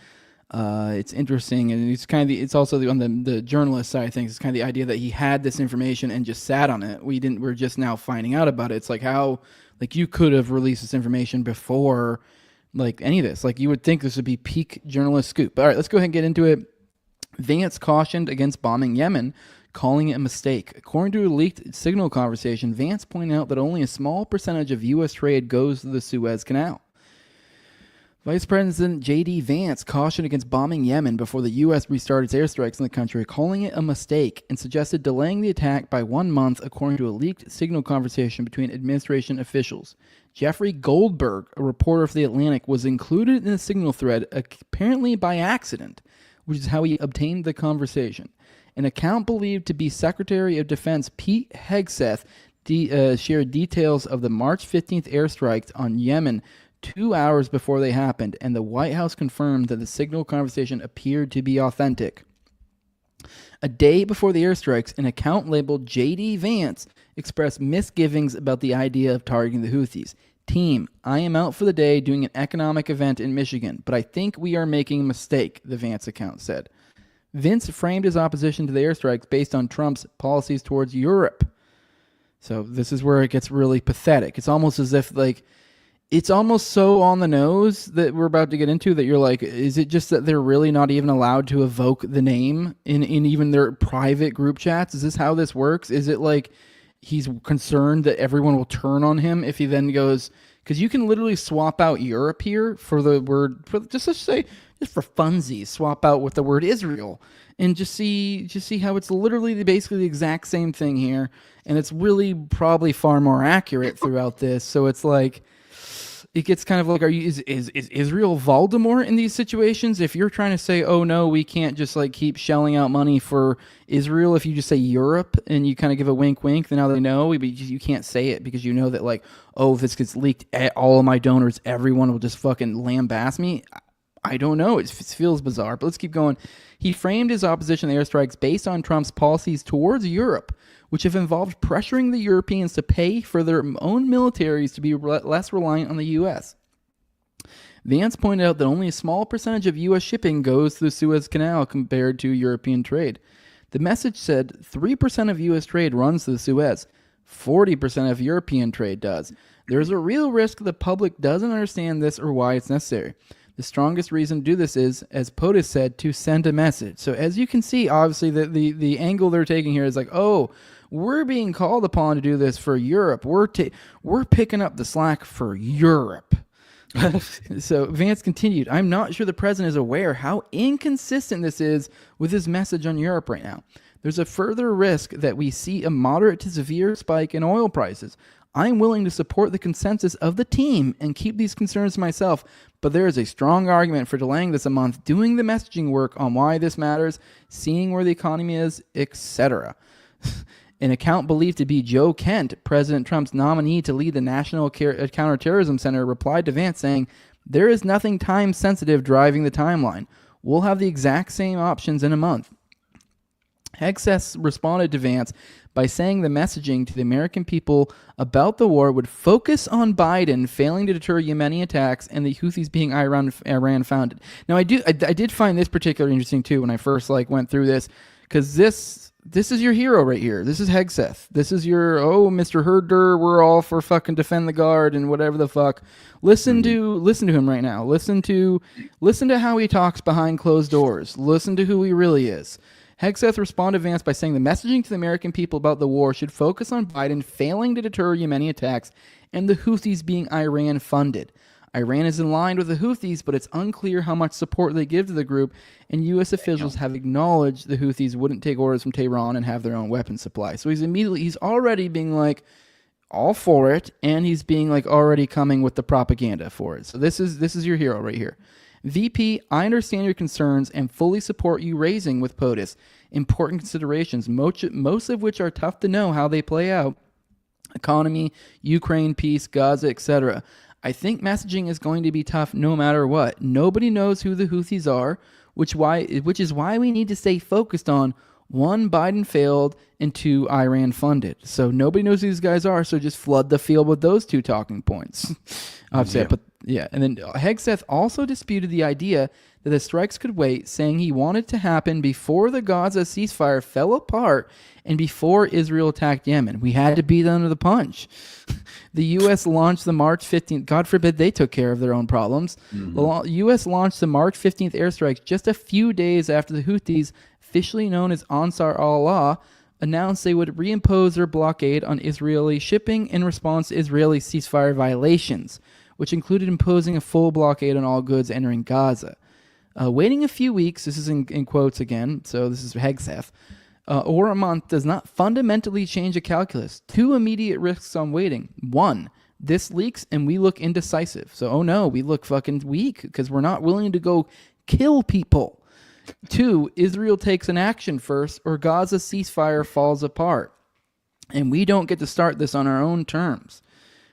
It's interesting, and it's also on the journalist side of things. It's kind of the idea that he had this information and just sat on it. We're just now finding out about it. It's like how, like, you could have released this information before, like, any of this. Like, you would think this would be peak journalist scoop. All right, let's go ahead and get into it. Vance cautioned against bombing Yemen, calling it a mistake. According to a leaked Signal conversation, Vance pointed out that only a small percentage of U.S. trade goes to the Suez Canal. Vice President J.D. Vance cautioned against bombing Yemen before the U.S. restarted its airstrikes in the country, calling it a mistake, and suggested delaying the attack by 1 month, according to a leaked Signal conversation between administration officials. Jeffrey Goldberg, a reporter for The Atlantic, was included in the Signal thread apparently by accident, which is how he obtained the conversation. An account believed to be Secretary of Defense Pete Hegseth shared details of the March 15th airstrikes on Yemen 2 hours before they happened, and the White House confirmed that the Signal conversation appeared to be authentic. A day before the airstrikes, an account labeled J.D. Vance expressed misgivings about the idea of targeting the Houthis. Team, I am out for the day doing an economic event in Michigan, but I think we are making a mistake, the Vance account said. Vince framed his opposition to the airstrikes based on Trump's policies towards Europe. So this is where it gets really pathetic. It's almost as if, like, it's almost so on the nose that we're about to get into that you're like, is it just that they're really not even allowed to evoke the name in even their private group chats? Is this how this works? Is it like he's concerned that everyone will turn on him if he then goes, because you can literally swap out Europe here for the word, just for funsies, swap out with the word Israel and just see how it's literally basically the exact same thing here. And it's really probably far more accurate throughout this. So it's like, it gets kind of like, is Israel Voldemort in these situations? If you're trying to say, oh no, we can't just like keep shelling out money for Israel, if you just say Europe and you kind of give a wink, then now they know. But you can't say it because you know that, like, oh, if this gets leaked, all of my donors, everyone will just fucking lambaste me. I don't know. It feels bizarre, but let's keep going. He framed his opposition to airstrikes based on Trump's policies towards Europe, which have involved pressuring the Europeans to pay for their own militaries to be less reliant on the U.S. Vance pointed out that only a small percentage of U.S. shipping goes through the Suez Canal compared to European trade. The message said 3% of U.S. trade runs to the Suez. 40% of European trade does. There's a real risk the public doesn't understand this or why it's necessary. The strongest reason to do this is, as POTUS said, to send a message. So as you can see, obviously, the angle they're taking here is like, oh, we're being called upon to do this for Europe. We're picking up the slack for Europe. So Vance continued, I'm not sure the president is aware how inconsistent this is with his message on Europe right now. There's a further risk that we see a moderate to severe spike in oil prices. I'm willing to support the consensus of the team and keep these concerns to myself, but there is a strong argument for delaying this a month, doing the messaging work on why this matters, seeing where the economy is, etc. An account believed to be Joe Kent, President Trump's nominee to lead the National Counterterrorism Center, replied to Vance saying, there is nothing time-sensitive driving the timeline. We'll have the exact same options in a month. Hegseth responded to Vance by saying the messaging to the American people about the war would focus on Biden failing to deter Yemeni attacks and the Houthis being Iran-founded. Now, I did find this particularly interesting, too, when I first went through this, because this is your hero right here. This is Hegseth. This is your, Mr. Herder, we're all for fucking defend the guard and whatever the fuck. Listen to him right now. Listen to how he talks behind closed doors. Listen to who he really is. Hegseth responded to Vance by saying the messaging to the American people about the war should focus on Biden failing to deter Yemeni attacks and the Houthis being Iran-funded. Iran is in line with the Houthis, but it's unclear how much support they give to the group, and U.S. officials have acknowledged the Houthis wouldn't take orders from Tehran and have their own weapons supply. So he's already being all for it, and he's being already coming with the propaganda for it. So this is your hero right here. VP, I understand your concerns and fully support you raising with POTUS important considerations, most of which are tough to know how they play out. Economy, Ukraine, peace, Gaza, etc. I think messaging is going to be tough no matter what. Nobody knows who the Houthis are, which is why we need to stay focused on 1, Biden failed, and 2, Iran funded. So nobody knows who these guys are, so just flood the field with those 2 talking points. Upset, but yeah. And then Hegseth also disputed the idea that the strikes could wait, saying he wanted to happen before the Gaza ceasefire fell apart and before Israel attacked Yemen. We had to beat under the punch. The U.S. launched the March 15th. God forbid they took care of their own problems. The U.S. launched the March 15th airstrikes just a few days after the Houthis, officially known as Ansar Allah, announced they would reimpose their blockade on Israeli shipping in response to Israeli ceasefire violations, which included imposing a full blockade on all goods entering Gaza. Waiting a few weeks, this is in quotes again, so this is Hegseth, or a month does not fundamentally change the calculus. 2 immediate risks on waiting. 1, this leaks and we look indecisive. So, oh no, we look fucking weak because we're not willing to go kill people. 2, Israel takes an action first or Gaza ceasefire falls apart. And we don't get to start this on our own terms.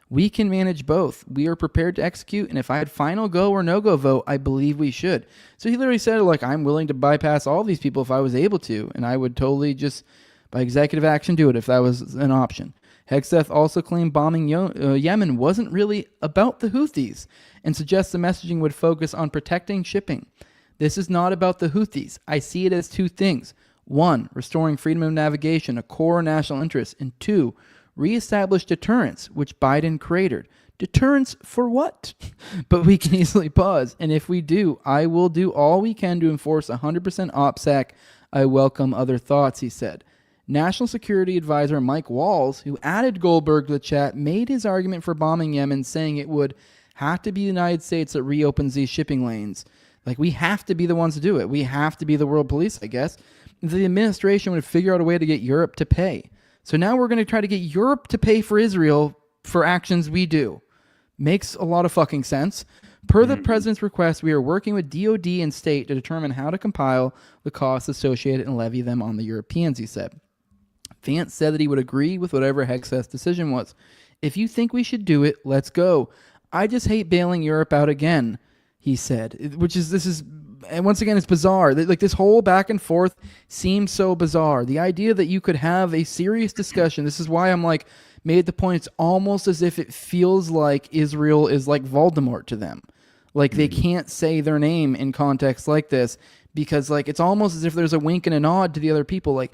We can manage both. We are prepared to execute, and if I had final go or no-go vote, I believe we should. So he literally said, I'm willing to bypass all these people if I was able to, and I would totally just, by executive action, do it if that was an option. Hegseth also claimed bombing Yemen wasn't really about the Houthis, and suggests the messaging would focus on protecting shipping. This is not about the Houthis. I see it as 2 things. 1, restoring freedom of navigation, a core national interest, and 2, reestablish deterrence, which Biden created. Deterrence for what? But we can easily pause. And if we do, I will do all we can to enforce 100% OPSEC. I welcome other thoughts, he said. National Security Advisor Mike Walls, who added Goldberg to the chat, made his argument for bombing Yemen, saying it would have to be the United States that reopens these shipping lanes. We have to be the ones to do it. We have to be the world police, I guess. The administration would figure out a way to get Europe to pay. So now we're going to try to get Europe to pay for Israel for actions we do. Makes a lot of fucking sense. Per the president's request, we are working with DOD and state to determine how to compile the costs associated and levy them on the Europeans, he said. Vance said that he would agree with whatever Hegseth's decision was. If you think we should do it, let's go. I just hate bailing Europe out again, he said, and once again, it's bizarre. This whole back and forth seems so bizarre. The idea that you could have a serious discussion, this is why I'm made the point, it's almost as if it feels like Israel is like Voldemort to them. They can't say their name in context like this because it's almost as if there's a wink and a nod to the other people.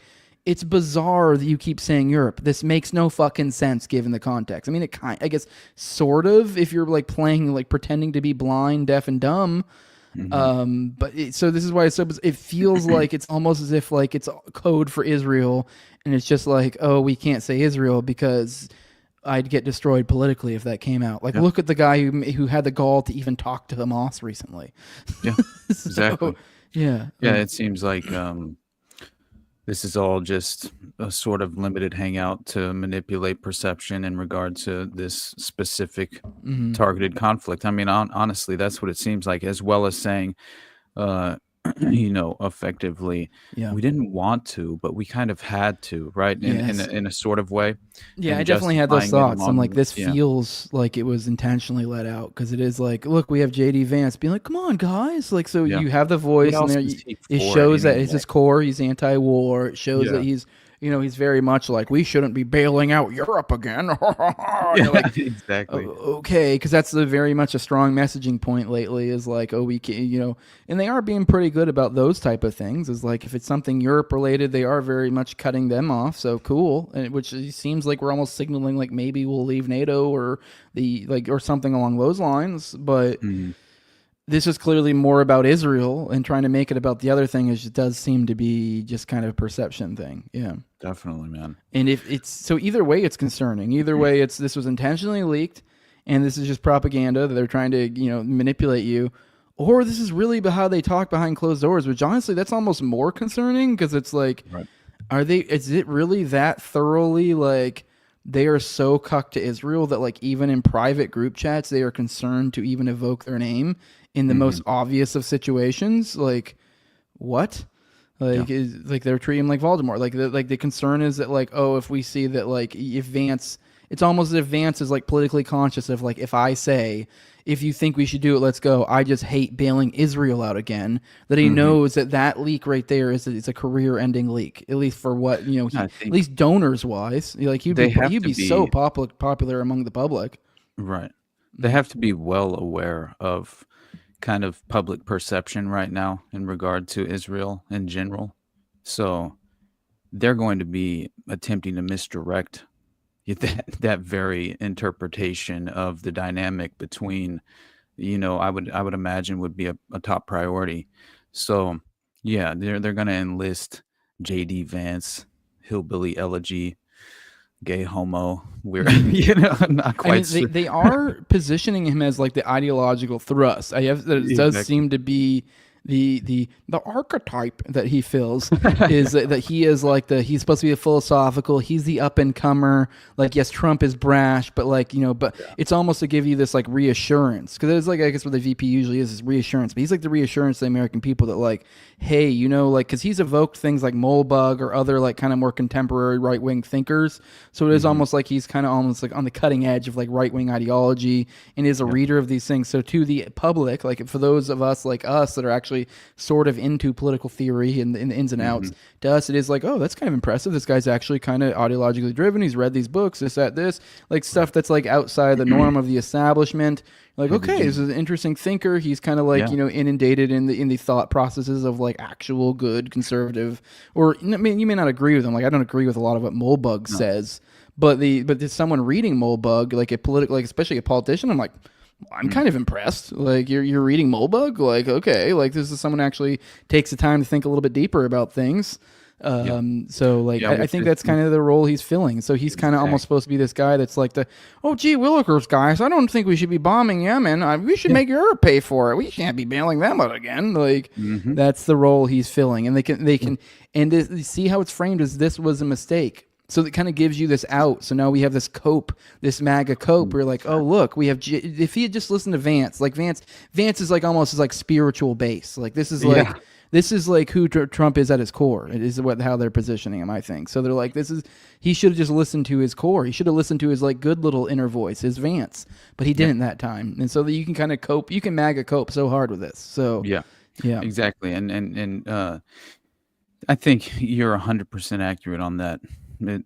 It's bizarre that you keep saying Europe. This makes no fucking sense given the context. I mean, I guess sort of if you're playing, pretending to be blind, deaf, and dumb. So this is why it feels like it's almost as if it's code for Israel, and it's just oh, we can't say Israel because I'd get destroyed politically if that came out. Like, Yeah. look at the guy who had the gall to even talk to Hamas recently. Yeah, So, exactly. yeah. Yeah, it seems like this is all just a sort of limited hangout to manipulate perception in regard to this specific targeted conflict. I mean, honestly, that's what it seems like, as well as saying, uh, effectively, Yeah. we didn't want to, but we kind of had to, right? Yes. In a sort of way. Yeah, I And definitely had those justifying it thoughts. I'm along like, with, this yeah, feels like it was intentionally let out because it is like, look, we have JD Vance being like, come on, guys. Like, so yeah. you have the What voice, and else there is he it for shows that it's anyway? his core. He's anti-war. It shows that Yeah. he's very much like, we shouldn't be bailing out Europe again. And you're Yeah, like, exactly. okay, because that's very much a strong messaging point lately. Is like, oh, we can, and they are being pretty good about those type of things. Is like, if it's something Europe related, they are very much cutting them off. So cool, and which seems like we're almost signaling like maybe we'll leave NATO or or something along those lines. But Mhm. this is clearly more about Israel, and trying to make it about the other thing it does seem to be just kind of a perception thing. Yeah. Definitely, man. And if it's so, either way, it's concerning. Either way, this was intentionally leaked, and this is just propaganda that they're trying to manipulate you, or this is really how they talk behind closed doors. Which honestly, that's almost more concerning because it's like, Right. is it really that thoroughly like they are so cucked to Israel that like even in private group chats they are concerned to even evoke their name in the most obvious of situations? Like, what? Like, like they're treating him like Voldemort. Like the concern is that like, oh, if we see that like if Vance, it's almost as if Vance is like politically conscious of like, if I say, if you think we should do it, let's go. I just hate bailing Israel out again. That he knows that leak right there it's a career-ending leak, at least for what I at think least donors wise. Like they have he'd to be so be popular among the public. right. They have to be well aware of kind of public perception right now in regard to Israel in general. So they're going to be attempting to misdirect that very interpretation of the dynamic between, I would imagine would be a top priority. So yeah, they're going to enlist JD Vance, hillbilly elegy, gay homo. We're not I mean, quite sure. they are positioning him as like the ideological thrust. I have that it does Exactly. seem to be the archetype that he fills is that he is like he's supposed to be a philosophical. He's the up and comer. Like, yes, Trump is brash, but like but it's almost to give you this like reassurance, because it's like, I guess what the VP usually is reassurance. But he's like the reassurance to the American people that like, hey, like, because he's evoked things like Molbug or other like kind of more contemporary right wing thinkers. So it is almost like he's kind of almost like on the cutting edge of like right wing ideology, and is a reader of these things. So to the public, like for those of us like us that are actually sort of into political theory and the ins and outs, to us it is like, oh, that's kind of impressive. This guy's actually kind of ideologically driven. He's read these books, this like stuff that's like outside the norm of the establishment. Like, okay, this is an interesting thinker. He's kind of like inundated in the thought processes of like actual good conservative, or I mean, you may not agree with him. Like, I don't agree with a lot of what Molbug says, but there's someone reading Molbug, like a political, like especially a politician, I'm like, I'm kind of impressed. Like, you're reading Molbug. Like, okay, like this is someone who actually takes the time to think a little bit deeper about things. So like, I think that's kind of the role he's filling. So he's kind of almost supposed to be this guy that's like gee willikers, guys, I don't think we should be bombing Yemen. We should make Europe pay for it. We can't be bailing them out again. Like, that's the role he's filling. And they can and see how it's framed as this was a mistake. So it kind of gives you this out. So now we have this cope, this MAGA cope. We're like, oh, look, we have. If he had just listened to Vance, like Vance is like almost his like spiritual base. Like, this is like who Trump is at his core. It is how they're positioning him, I think. So they're like, he should have just listened to his core. He should have listened to his like good little inner voice, his Vance, but he didn't that time. And so that you can kind of cope. You can MAGA cope so hard with this. So Yeah, yeah, exactly. And I think you're 100% accurate on that.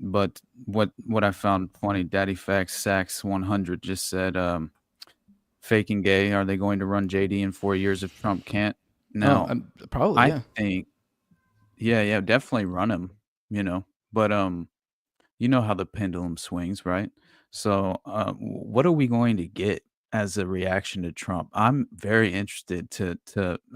But what I found funny, Daddy Facts Sax 100 just said, fake and gay, are they going to run JD in 4 years if Trump can't? No. probably. I think, yeah, definitely run him, but you know how the pendulum swings, right? So what are we going to get as a reaction to Trump? I'm very interested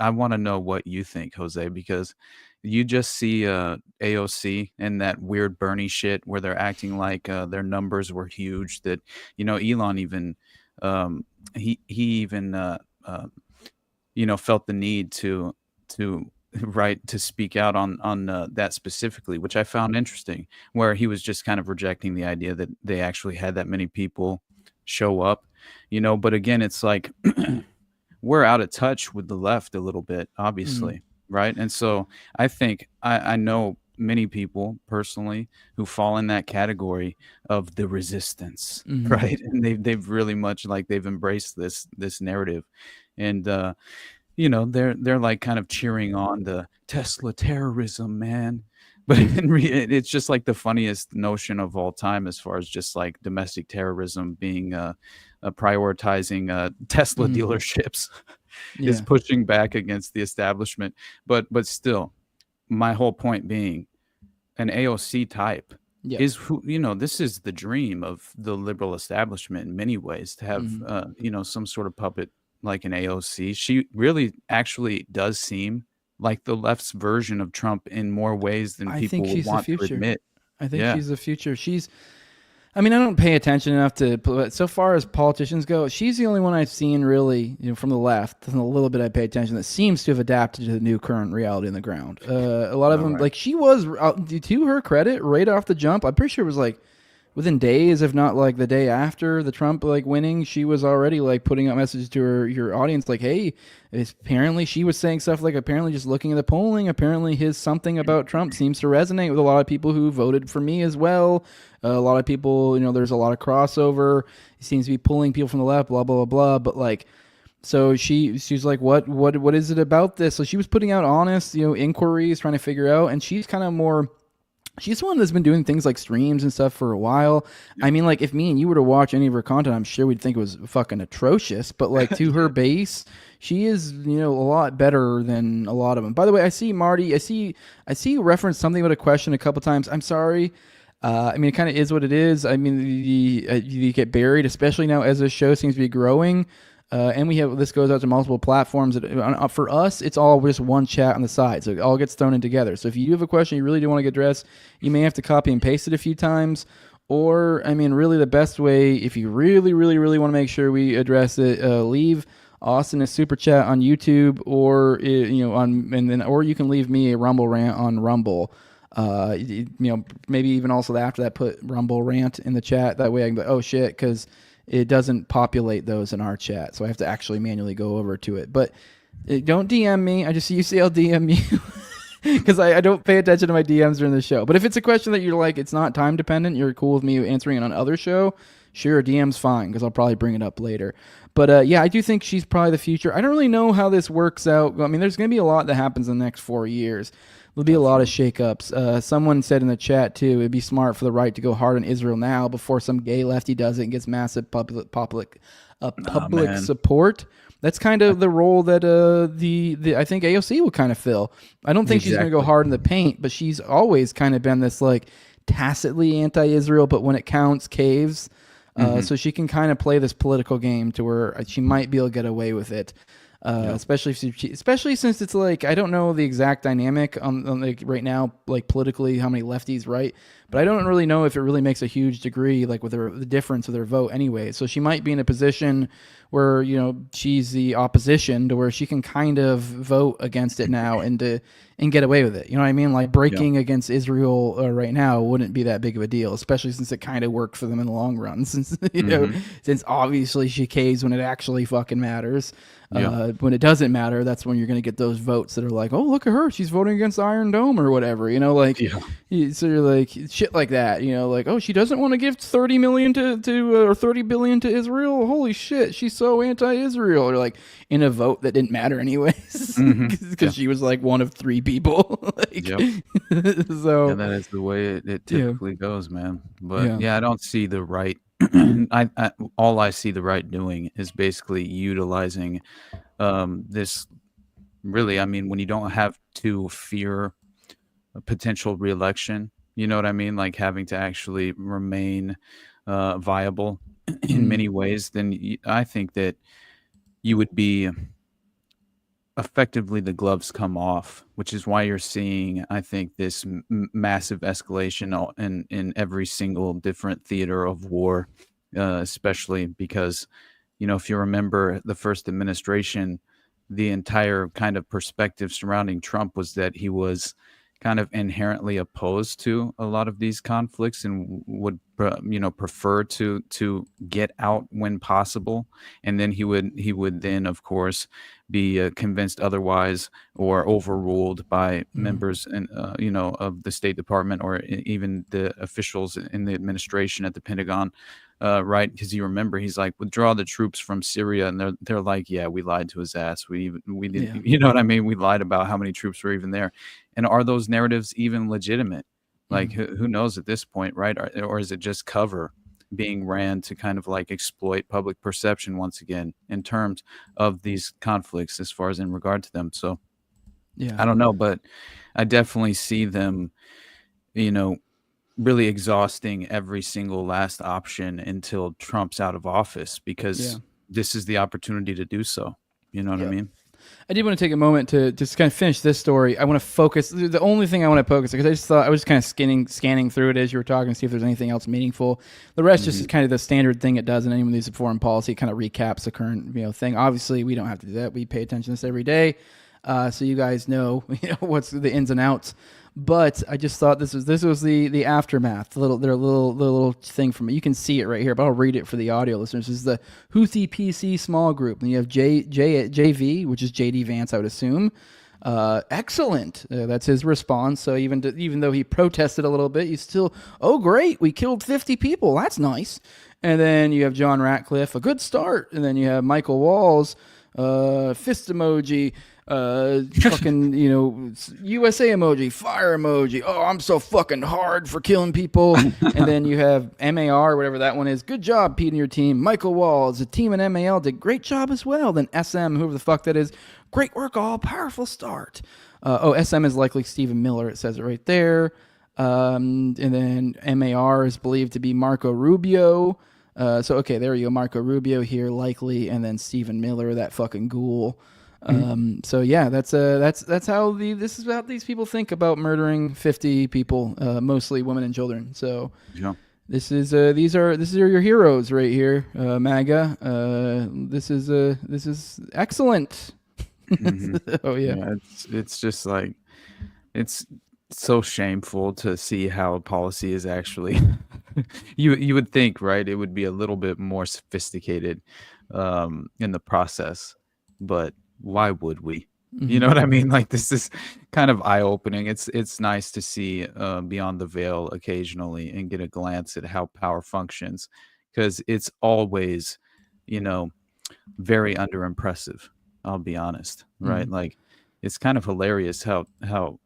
I want to know what you think, Jose, because you just see AOC and that weird Bernie shit where they're acting like their numbers were huge. That Elon even he even felt the need to right to speak out on that specifically, which I found interesting, where he was just kind of rejecting the idea that they actually had that many people show up. But again, it's like we're out of touch with the left a little bit, obviously, right? And so I think I know many people personally who fall in that category of the resistance, right? And they've really much like they've embraced this narrative, and they're like kind of cheering on the Tesla terrorism, man. But it's just like the funniest notion of all time, as far as just like domestic terrorism being prioritizing Tesla dealerships is pushing back against the establishment. But still, my whole point being, an AOC type is who this is the dream of the liberal establishment in many ways, to have some sort of puppet like an AOC. She really actually does seem like the left's version of Trump in more ways than people would want to admit. I think she's the future. I don't pay attention enough but so far as politicians go, she's the only one I've seen really, from the left, and a little bit I pay attention, that seems to have adapted to the new current reality on the ground. A lot of them, like she was, to her credit, right off the jump, I'm pretty sure it was like within days, if not like the day after the Trump winning, she was already like putting out messages to her audience like, hey, apparently she was saying stuff like, apparently just looking at the polling, apparently his something about Trump seems to resonate with a lot of people who voted for me as well. A lot of people, there's a lot of crossover. He seems to be pulling people from the left, blah, blah, blah, blah. But like, so she's like, what is it about this? So she was putting out honest, inquiries, trying to figure out, and she's kind of more, she's one that's been doing things like streams and stuff for a while. Like if me and you were to watch any of her content, I'm sure we'd think it was fucking atrocious. But like to her base, she is, a lot better than a lot of them. By the way, I see Marty. I see you reference something about a question a couple times. I'm sorry. It kind of is what it is. You get buried, especially now as this show seems to be growing. And this goes out to multiple platforms. For us, it's all just one chat on the side, so it all gets thrown in together. So if you do have a question you really do want to get addressed, you may have to copy and paste it a few times. Or, really the best way, if you really, really, really want to make sure we address it, leave Austin a super chat on YouTube, or or you can leave me a Rumble rant on Rumble. Maybe even also after that, put Rumble rant in the chat. That way I can be like, oh shit, because it doesn't populate those in our chat, so I have to actually manually go over to it. But don't DM me. I just see you say I'll DM you because I don't pay attention to my DMs during the show. But if it's a question that you're like, it's not time dependent, you're cool with me answering it on other show, sure, DM's fine, because I'll probably bring it up later. But I do think she's probably the future. I don't really know how this works out. There's going to be a lot that happens in the next 4 years. There'll be a lot of shakeups. Someone said in the chat, too, it'd be smart for the right to go hard on Israel now before some gay lefty does it and gets massive public support. That's kind of the role that I think AOC will kind of fill. I don't think she's going to go hard in the paint, but she's always kind of been this like tacitly anti-Israel, but when it counts, caves. So she can kind of play this political game to where she might be able to get away with it. Especially since it's like, I don't know the exact dynamic on like right now, like politically, how many lefties, right? But I don't really know if it really makes a huge degree, like with the difference of their vote anyway. So she might be in a position where, she's the opposition to where she can kind of vote against it now and get away with it. You know what I mean? Like breaking against Israel right now wouldn't be that big of a deal, especially since it kind of worked for them in the long run. Since, since obviously she caves when it actually fucking matters. When it doesn't matter, that's when you're going to get those votes that are like, oh, look at her, she's voting against Iron Dome or whatever, so you're like, shit like that, like, oh, she doesn't want to give 30 million or 30 billion to Israel. Holy shit, she's so anti-Israel. Or like in a vote that didn't matter anyways, because she was like one of 3 people. So that is the way it typically goes, man. But I don't see the right. All I see the right doing is basically utilizing this. Really, when you don't have to fear a potential reelection, you know what I mean? Like having to actually remain viable in many ways, then I think that you would be effectively the gloves come off, which is why you're seeing, I think, this massive escalation in every single different theater of war, especially because, if you remember the first administration, the entire kind of perspective surrounding Trump was that he was kind of inherently opposed to a lot of these conflicts and would prefer to get out when possible, and then he would then of course be convinced otherwise or overruled by members and of the State Department or even the officials in the administration at the Pentagon, right? Because you remember he's like, withdraw the troops from Syria, and they're like, yeah, we lied to his ass. We did, you know what I mean? We lied about how many troops were even there. And are those narratives even legitimate? Like, who knows at this point, right? Or is it just cover being ran to kind of like exploit public perception once again in terms of these conflicts as far as in regard to them? So, yeah, I don't know, but I definitely see them, really exhausting every single last option until Trump's out of office, because this is the opportunity to do so. You know what I mean? I did want to take a moment to just kind of finish this story. I want to focus. The only thing I want to focus, because I just thought I was just kind of scanning through it as you were talking to see if there's anything else meaningful. The rest just is kind of the standard thing it does in any of these foreign policy. It kind of recaps the current thing. Obviously, we don't have to do that. We pay attention to this every day, so you guys know what's the ins and outs. But I just thought this was the aftermath, the little thing from it. You can see it right here, but I'll read it for the audio listeners. This is the Houthi PC small group, and you have JV, which is JD Vance, I would assume. Excellent. That's his response. So even though he protested a little bit, he's still, oh great, we killed 50 people. That's nice. And then you have John Ratcliffe, a good start. And then you have Michael Walls, fist emoji. Fucking, USA emoji, fire emoji. Oh, I'm so fucking hard for killing people. And then you have MAR, whatever that one is. Good job, Pete and your team. Michael Walls, the team in MAL did great job as well. Then SM, whoever the fuck that is, great work, all powerful start. SM is likely Stephen Miller. It says it right there. And then MAR is believed to be Marco Rubio. So okay, there you go, Marco Rubio here likely, and then Stephen Miller, that fucking ghoul. So yeah, that's how this is about these people think about murdering 50 people, mostly women and children. So this is these are your heroes right here, MAGA. This is excellent. Oh yeah, it's just like, it's so shameful to see how policy is actually. you would think, right, it would be a little bit more sophisticated in the process, but why would we? You know what I mean? Like, this is kind of eye-opening. It's nice to see beyond the veil occasionally and get a glance at how power functions, because it's always, very underimpressive. I'll be honest, right? Like, it's kind of hilarious how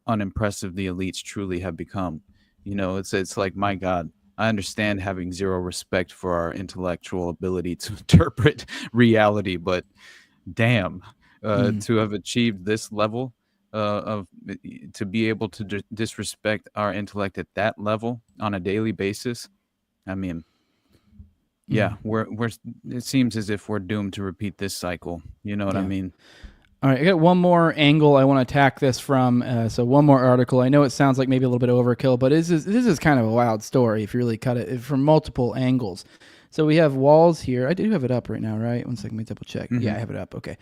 unimpressive the elites truly have become. It's like, my God, I understand having zero respect for our intellectual ability to interpret reality, but damn. To have achieved this level to be able to disrespect our intellect at that level on a daily basis, I mean, yeah, we're it seems as if we're doomed to repeat this cycle. You know what I mean? All right, I got one more angle I want to attack this from. So one more article. I know it sounds like maybe a little bit overkill, but this is kind of a wild story if you really cut it from multiple angles. So we have Walls here. I do have it up right now, right? 1 second, let me double check. Yeah, I have it up. Okay.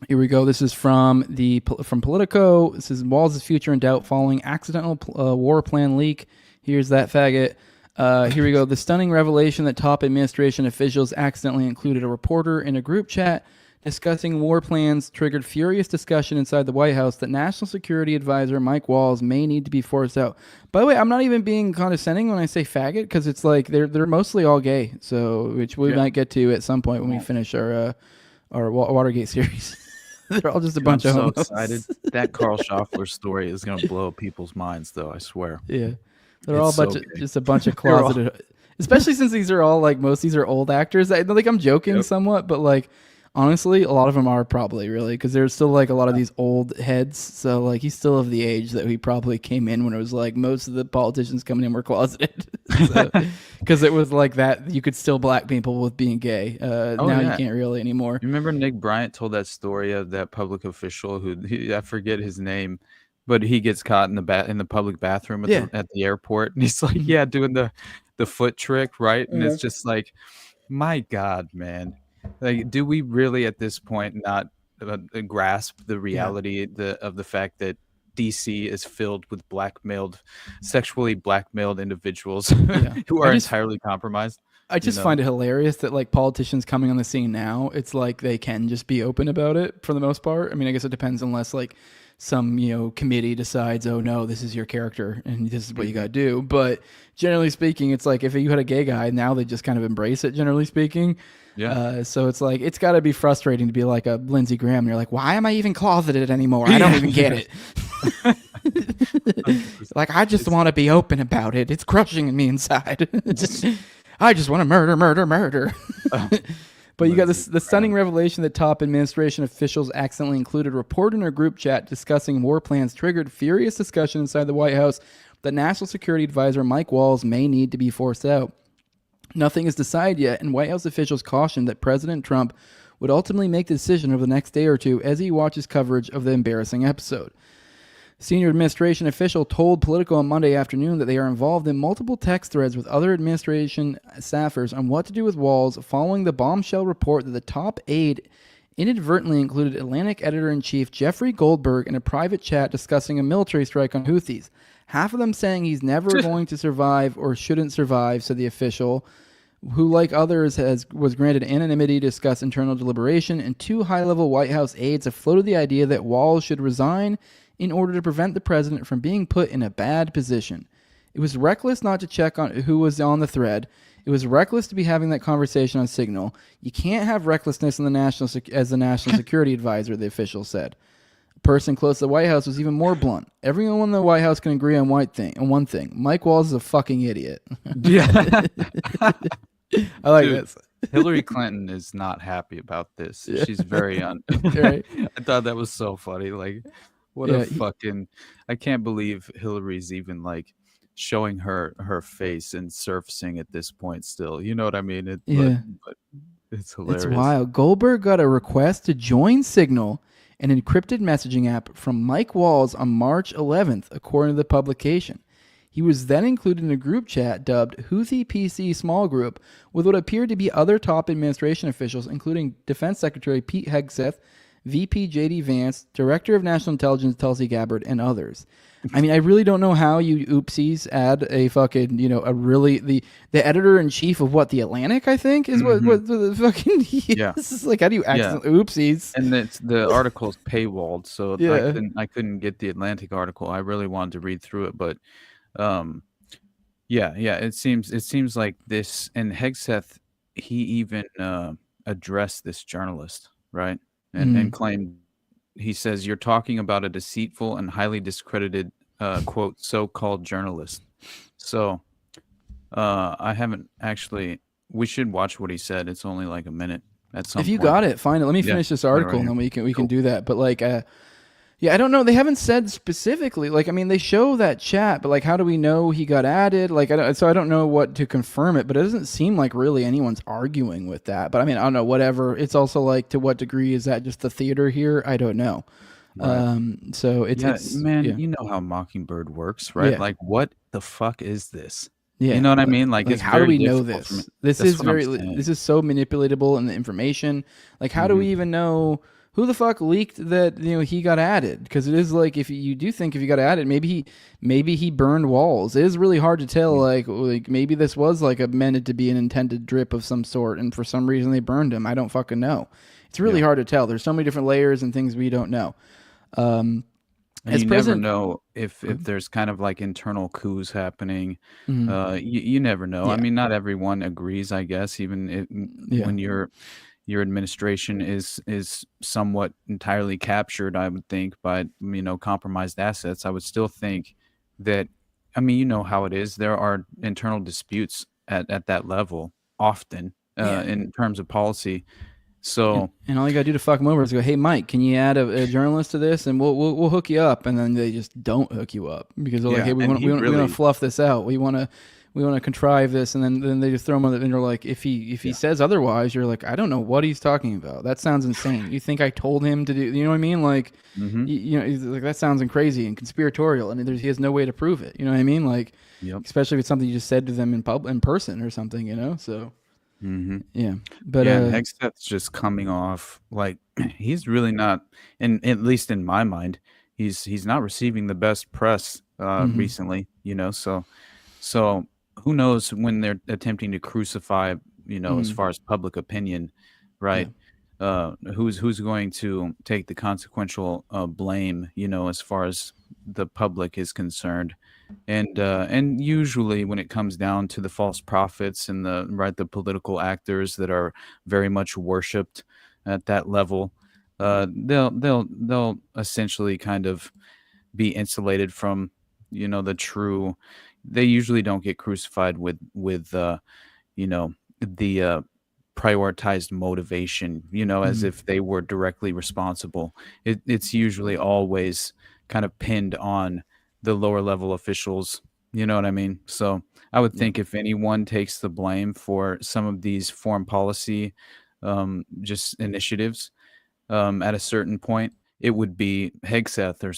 Here we go. This is from Politico. This is Walls' future in doubt following accidental war plan leak. Here's that faggot. Here we go. The stunning revelation that top administration officials accidentally included a reporter in a group chat discussing war plans triggered furious discussion inside the White House that National Security Advisor Mike Walls may need to be forced out. By the way, I'm not even being condescending when I say faggot, because it's like they're mostly all gay, so which we might get to at some point when we finish our Watergate series. They're all just a bunch of so homos. excited. That Carl Schaffler story is going to blow people's minds, though, I swear. Yeah, they're all just a bunch of closeted. Especially since these are all like, most of these are old actors. I'm joking somewhat, but like, Honestly, a lot of them are probably really because there's still like a lot of these old heads. So like he's still of the age that he probably came in when it was like most of the politicians coming in were closeted. Because it was like that you could still black people with being gay. Now you can't really anymore. You remember Nick Bryant told that story of that public official who I forget his name, but he gets caught in the public bathroom at the airport, and he's like, doing the foot trick, right? And it's just like, my God, man. Like, do we really at this point not grasp the reality of the fact that DC is filled with sexually blackmailed individuals who are entirely compromised? I just find it hilarious that like politicians coming on the scene now, it's like they can just be open about it for the most part. I mean, I guess it depends unless like some committee decides, oh no, this is your character and this is what you got to do. But generally speaking, it's like if you had a gay guy, now they just kind of embrace it. Generally speaking, so it's like it's got to be frustrating to be like a Lindsey Graham. And you're like, why am I even closeted anymore? I don't even get it. Like I just want to be open about it. It's crushing me inside. I just want to murder. But you got the stunning revelation that top administration officials accidentally included a report in a group chat discussing war plans triggered furious discussion inside the White House that National Security Advisor Mike Walls may need to be forced out. Nothing is decided yet, and White House officials cautioned that President Trump would ultimately make the decision over the next day or two as he watches coverage of the embarrassing episode. Senior administration official told Politico on Monday afternoon that they are involved in multiple text threads with other administration staffers on what to do with Walls following the bombshell report that the top aide inadvertently included Atlantic editor-in-chief Jeffrey Goldberg in a private chat discussing a military strike on Houthis. Half of them saying he's never going to survive or shouldn't survive, said the official, who, like others, was granted anonymity to discuss internal deliberation, and two high-level White House aides have floated the idea that Walls should resign in order to prevent the president from being put in a bad position. It was reckless not to check on who was on the thread. It was reckless to be having that conversation on Signal. You can't have recklessness in as the national security advisor, the official said. A person close to the White House was even more blunt. Everyone in the White House can agree on one thing. Mike Walls is a fucking idiot. Yeah. I like this. Hillary Clinton is not happy about this. Yeah. She's very right. I thought that was so funny. Like, what a fucking... I can't believe Hillary's even like showing her face and surfacing at this point still. You know what I mean? But it's hilarious. It's wild. Goldberg got a request to join Signal, an encrypted messaging app, from Mike Walls on March 11th, according to the publication. He was then included in a group chat dubbed Houthi PC Small Group with what appeared to be other top administration officials, including Defense Secretary Pete Hegseth, VP J.D. Vance, Director of National Intelligence Tulsi Gabbard, and others. I mean, I really don't know how you oopsies add a fucking, the editor-in-chief of what, The Atlantic, I think, is what the fucking... This is like, how do you accidentally oopsies? And the article's paywalled, so I couldn't get the Atlantic article. I really wanted to read through it, but... it seems like this, and Hegseth, he even addressed this journalist, right? And claimed, he says, you're talking about a deceitful and highly discredited quote so-called journalist. So I haven't actually... We should watch what he said. It's only like a minute at some point. If you got it, find it. Let me finish this article, and then we can do that. But like I don't know. They haven't said specifically. Like, I mean, they show that chat, but like, how do we know he got added? Like, I don't know what to confirm it, but it doesn't seem like really anyone's arguing with that. But I mean, I don't know. Whatever. It's also like, to what degree is that just the theater here? I don't know. Right. So it's you know how Mockingbird works, right? Yeah. Like, what the fuck is this? Yeah, you know what I mean. Like it's how do we know this? This is this is so manipulatable in the information. Like, how do we even know? Who the fuck leaked that he got added? Because it is like, if you got added, maybe he burned Walls. It is really hard to tell. Like maybe this was like meant to be an intended drip of some sort, and for some reason they burned him. I don't fucking know. It's really hard to tell. There's so many different layers and things we don't know. And you never know if there's kind of like internal coups happening. You never know. I mean, not everyone agrees, I guess. Even when your administration is somewhat entirely captured, I would think, by compromised assets. I would still think that, I mean, you know how it is. There are internal disputes at that level often in terms of policy. So And all you gotta do to fuck them over is go, "Hey, Mike, can you add a journalist to this, and we'll hook you up." And then they just don't hook you up because they're like, Yeah, "Hey, we and want he we want really- to fluff this out. We want to contrive this," and then they just throw him on the. And you're like, if he says otherwise, you're like, I don't know what he's talking about. That sounds insane. You think I told him to do? You know what I mean? Like, you know, he's like, that sounds crazy and conspiratorial, and he has no way to prove it. You know what I mean? Like, especially if it's something you just said to them in person or something. You know, so. Yeah, but and Hegseth's just coming off like he's really not, and at least in my mind, he's not receiving the best press recently. You know, so who knows when they're attempting to crucify, you know, as far as public opinion, right? Who's going to take the consequential blame, you know, as far as the public is concerned, and usually when it comes down to the false prophets and the political actors that are very much worshipped at that level, they'll essentially kind of be insulated from, you know, the true. They usually don't get crucified with you know, the prioritized motivation, you know, as if they were directly responsible. It's usually always kind of pinned on the lower level officials, you know what I mean? So I would think if anyone takes the blame for some of these foreign policy just initiatives at a certain point, it would be Hegseth or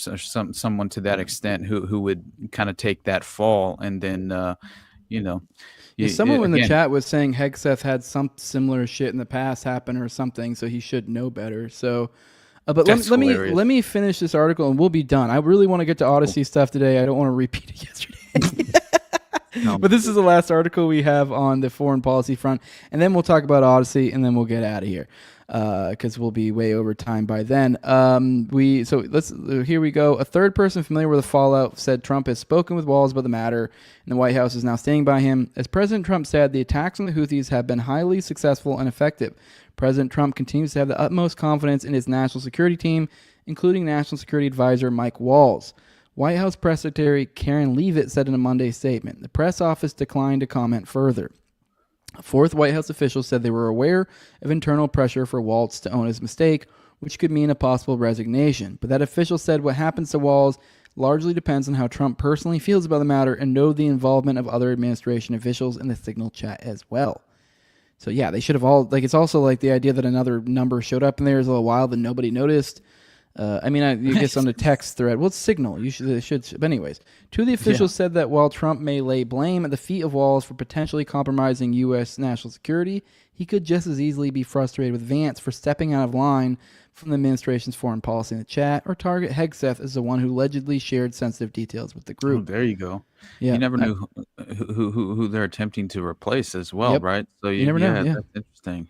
someone to that extent who would kind of take that fall, and then you know. Someone in the chat was saying Hegseth had some similar shit in the past happen or something, so he should know better. So, but let me finish this article and we'll be done. I really want to get to Odyssey stuff today. I don't want to repeat it yesterday. But this is the last article we have on the foreign policy front, and then we'll talk about Odyssey, and then we'll get out of here because we'll be way over time by then. Here we go. A third person familiar with the fallout said Trump has spoken with Walls about the matter, and the White House is now standing by him. As President Trump said, the attacks on the Houthis have been highly successful and effective. President Trump continues to have the utmost confidence in his national security team, including National Security Advisor Mike Walls. White House Press Secretary Karen Leavitt said in a Monday statement, the press office declined to comment further. A fourth White House official said they were aware of internal pressure for Waltz to own his mistake, which could mean a possible resignation. But that official said what happens to Walz largely depends on how Trump personally feels about the matter and noted the involvement of other administration officials in the Signal chat as well. So yeah, they should have all, like, it's also like the idea that another number showed up in there is a little wild and nobody noticed. I guess on the text thread, well, it's Signal. They should. But anyways, two of the officials said that while Trump may lay blame at the feet of Walls for potentially compromising U.S. national security, he could just as easily be frustrated with Vance for stepping out of line from the administration's foreign policy in the chat, or target Hegseth as the one who allegedly shared sensitive details with the group. Oh, there you go. Yeah, you never knew who they're attempting to replace as well, right? So you never know. Yeah, that's interesting.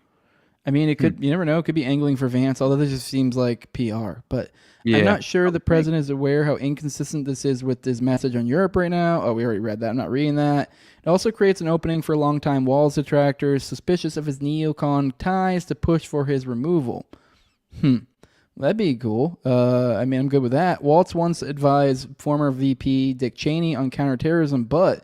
I mean, it could. You never know. It could be angling for Vance, although this just seems like PR. But I'm not sure the president is aware how inconsistent this is with his message on Europe right now. Oh, we already read that. I'm not reading that. It also creates an opening for longtime Walls detractors suspicious of his neocon ties to push for his removal. That'd be cool. I'm good with that. Waltz once advised former VP Dick Cheney on counterterrorism, but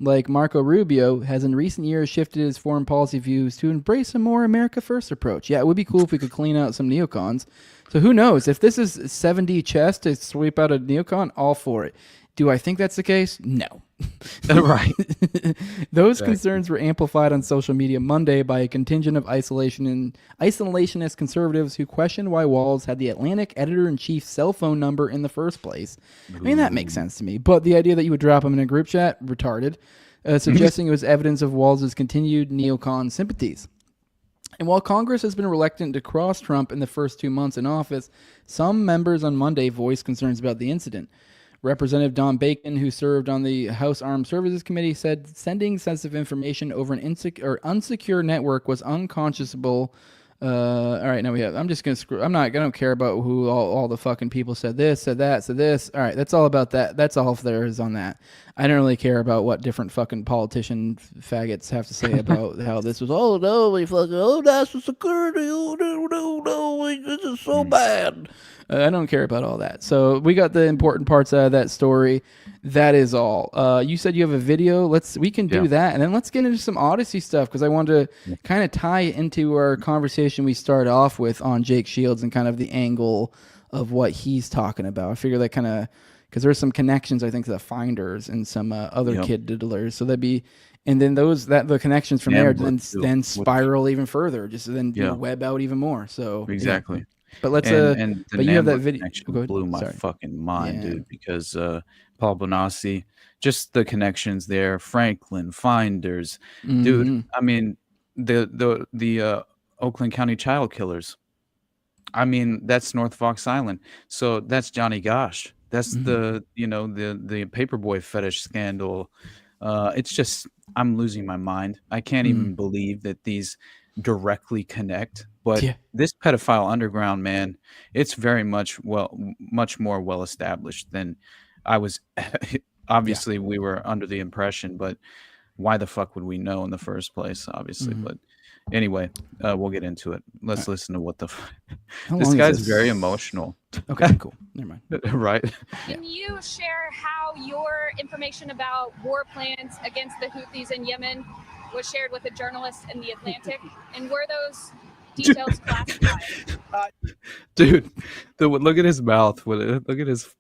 like Marco Rubio, has in recent years shifted his foreign policy views to embrace a more America First approach. Yeah, it would be cool if we could clean out some neocons. So who knows? If this is 7D chess to sweep out a neocon, all for it. Do I think that's the case? No. Right. Those concerns were amplified on social media Monday by a contingent of isolationist conservatives who questioned why Walls had the Atlantic editor-in-chief's cell phone number in the first place. I mean, that makes sense to me. But the idea that you would drop him in a group chat, retarded, suggesting it was evidence of Walls' continued neocon sympathies. And while Congress has been reluctant to cross Trump in the first 2 months in office, some members on Monday voiced concerns about the incident. Representative Don Bacon, who served on the House Armed Services Committee, said sending sensitive information over an unsecure network was unconscionable. All right, now we have. I'm just gonna screw. I don't care about who all the fucking people said this, said that, said this. All right, that's all about that. That's all there is on that. I don't really care about what different fucking politician faggots have to say about how this was. Oh no, we fucking national security. Oh no, this is so bad. I don't care about all that. So we got the important parts out of that story. That is all. You said you have a video. We can do that, and then let's get into some Odyssey stuff because I wanted to kind of tie it into our conversation we started off with on Jake Shields and kind of the angle of what he's talking about. I figure that kind of because there's some connections I think to the Finders and some other kid diddlers. So that'd be. And then the connections from there then spiral even further, just then web out even more. So exactly. But let's and but you have that video. Blew my fucking mind, dude, because Paul Bonacci, just the connections there, Franklin, Finders, dude. I mean, the Oakland County child killers. I mean, that's North Fox Island. So that's Johnny Gosh. That's the paperboy fetish scandal. It's just I'm losing my mind. I can't even believe that these directly connect. But this pedophile underground, man, it's very much more well established than I was. Obviously, we were under the impression, but why the fuck would we know in the first place? Obviously, but anyway, we'll get into it. Let's listen to what the. This guy's very emotional. Okay, cool. Never mind. Right. Can you share how your information about war plans against the Houthis in Yemen was shared with a journalist in The Atlantic? And were those details classified? Dude, look at his mouth. Look at his.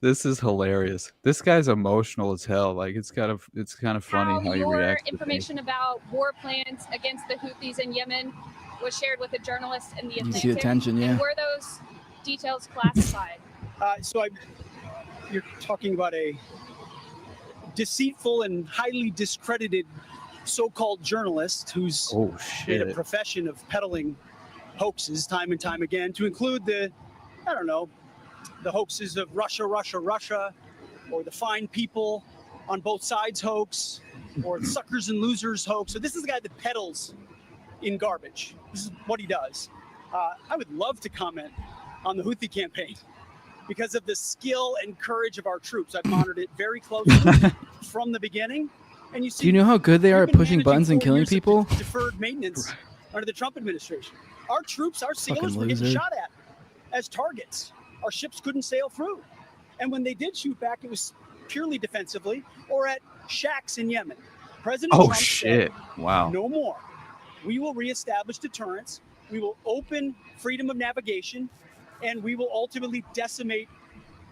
This is hilarious. This guy's emotional as hell. Like it's kind of funny how he reacts. Your information about war plans against the Houthis in Yemen was shared with a journalist in The Atlantic. You see the tension, And were those details classified? You're talking about a deceitful and highly discredited so-called journalist who's made a profession of peddling hoaxes time and time again, to include the hoaxes of Russia, or the fine people on both sides hoax, or the suckers and losers hoax. So this is the guy that peddles in garbage. This is what he does. I would love to comment on the Houthi campaign because of the skill and courage of our troops. I've monitored it very closely from the beginning. And you see, do you know how good they are at pushing buttons and killing people? Deferred maintenance under the Trump administration. Our troops, our sailors were getting shot at as targets. Our ships couldn't sail through. And when they did shoot back, it was purely defensively or at shacks in Yemen. President Trump said, wow. No more. We will reestablish deterrence. We will open freedom of navigation, and we will ultimately decimate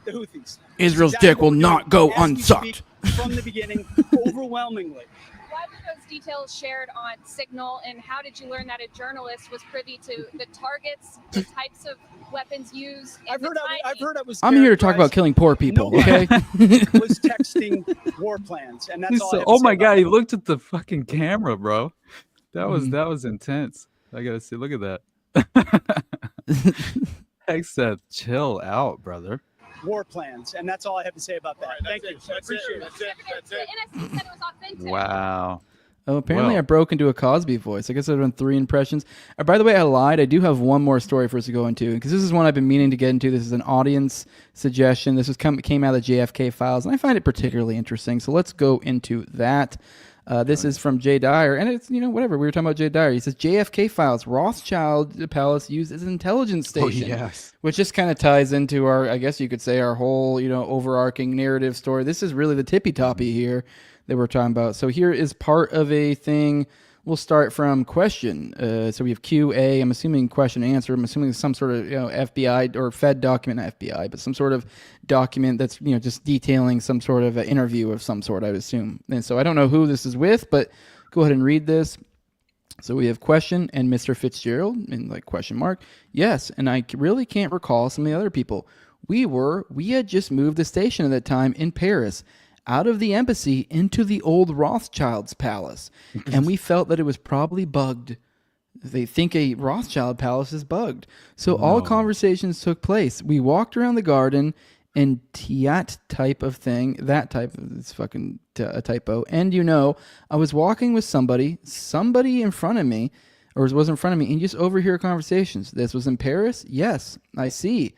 the Houthis. Israel's dick will not go unsucked. From the beginning, overwhelmingly. Why were those details shared on Signal, and how did you learn that a journalist was privy to the targets, the types of weapons used? I've heard I was. I'm here to talk about killing poor people. Okay. Was texting war plans, and that's all. Oh my god, he looked at the fucking camera, bro. That was intense. I gotta see. Look at that. Heck said, chill out, brother. War plans, and that's all I have to say about that. Thank you. I appreciate it. That's it. The NSC said it was authentic. Wow. Oh, apparently I broke into a Cosby voice. I guess I've done 3 impressions. By the way, I lied. I do have one more story for us to go into, because this is one I've been meaning to get into. This is an audience suggestion. This came out of the JFK files, and I find it particularly interesting. So let's go into that. This is from Jay Dyer, and it's, whatever. We were talking about Jay Dyer. He says, JFK files, Rothschild Palace used as an intelligence station. Which just kind of ties into our, I guess you could say, our whole, overarching narrative story. This is really the tippy-toppy here that we're talking about. So here is part of a thing. We'll start from question. So we have QA. I'm assuming question and answer. I'm assuming some sort of FBI or Fed document, not FBI, but some sort of document that's just detailing some sort of an interview of some sort, I would assume. And so I don't know who this is with, but go ahead and read this. So we have question and Mr. Fitzgerald and question mark. Yes, and I really can't recall some of the other people. We had just moved the station at that time in Paris, out of the embassy into the old Rothschild's palace, and we felt that it was probably bugged. They think a Rothschild palace is bugged. So all conversations took place. We walked around the garden and that type of thing, it's fucking a typo. And I was walking with somebody in front of me, or was in front of me, and you just overhear conversations. This was in Paris? Yes, I see.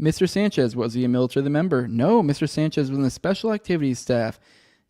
Mr. Sanchez, was he a military member? No, Mr. Sanchez was in the special activities staff.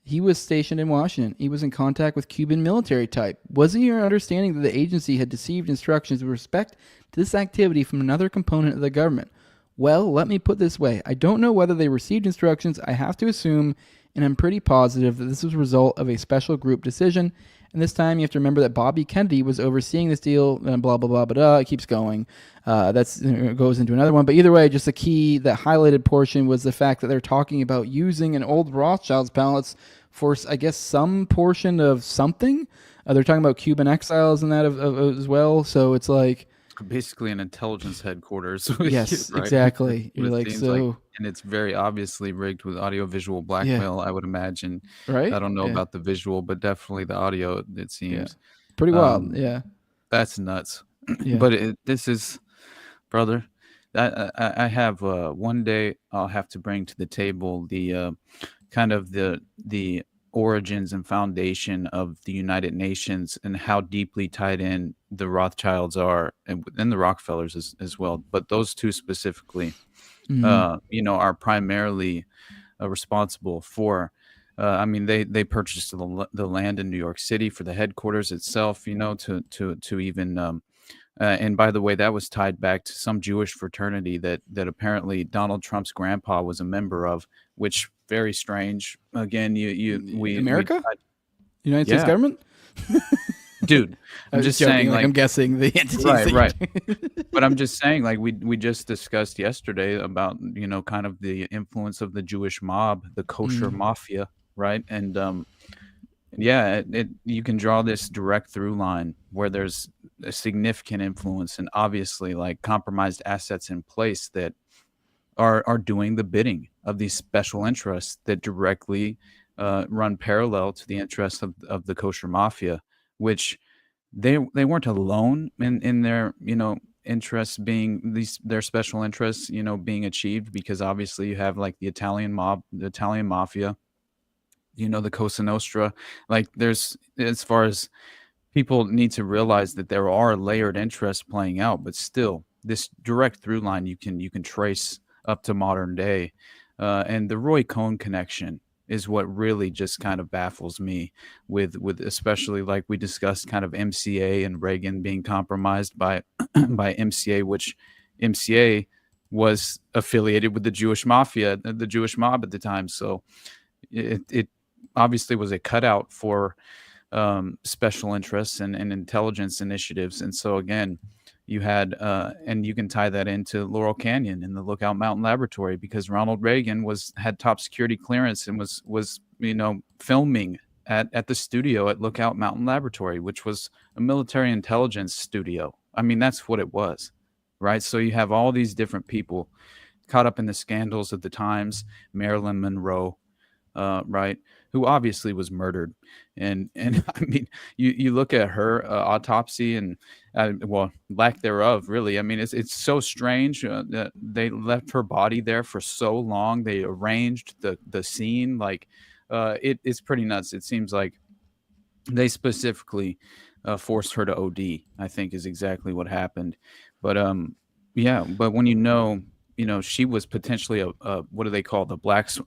He was stationed in Washington. He was in contact with Cuban military type. Was it your understanding that the agency had received instructions with respect to this activity from another component of the government? Well, let me put this way. I don't know whether they received instructions. I have to assume, and I'm pretty positive that this was a result of a special group decision. And this time you have to remember that Bobby Kennedy was overseeing this deal, and blah, blah, blah, blah. It keeps going. It goes into another one. But either way, just the key, that highlighted portion was the fact that they're talking about using an old Rothschild's palace for, I guess, some portion of something. They're talking about Cuban exiles and that as well. So it's like, basically an intelligence headquarters. yes, right? exactly. What You're it like, seems so and it's very obviously rigged with audiovisual blackmail, I would imagine. right? I don't know Yeah. about the visual, but definitely the audio, it Yeah. seems. Pretty wild. Yeah. That's nuts. Yeah. But this is, brother, I have one day I'll have to bring to the table the kind of the origins and foundation of the United Nations and how deeply tied in the Rothschilds are, and the Rockefellers as well. But those two specifically, are primarily responsible for. I mean, they purchased the land in New York City for the headquarters itself. To even. And by the way, that was tied back to some Jewish fraternity that apparently Donald Trump's grandpa was a member of, which very strange. Again, America, United States government, dude. I'm just saying, like I'm guessing the entities. Right. But I'm just saying, like we just discussed yesterday about kind of the influence of the Jewish mob, the kosher mafia, right? And you can draw this direct through line where there's a significant influence and obviously like compromised assets in place that are doing the bidding of these special interests that directly run parallel to the interests of the kosher mafia, which they weren't alone in their interests being their special interests being achieved, because obviously you have like the Italian mob, the Italian mafia, the Cosa Nostra. Like there's, as far as people need to realize that there are layered interests playing out, but still this direct through line you can trace up to modern day. And the Roy Cohn connection is what really just kind of baffles me with especially like we discussed kind of MCA and Reagan being compromised by MCA, which MCA was affiliated with the Jewish mafia, the Jewish mob at the time. So it obviously was a cutout for special interests and intelligence initiatives. And so again, you had and you can tie that into Laurel Canyon and the Lookout Mountain Laboratory, because Ronald Reagan had top security clearance and was filming at the studio at Lookout Mountain Laboratory, which was a military intelligence studio. I mean, that's what it was, right? So you have all these different people caught up in the scandals of the times. Marilyn Monroe, right, who obviously was murdered, and I mean, you look at her autopsy and lack thereof, really. I mean, it's so strange that they left her body there for so long. They arranged the scene like it's pretty nuts. It seems like they specifically forced her to OD, I think, is exactly what happened. But but when she was potentially a what do they call a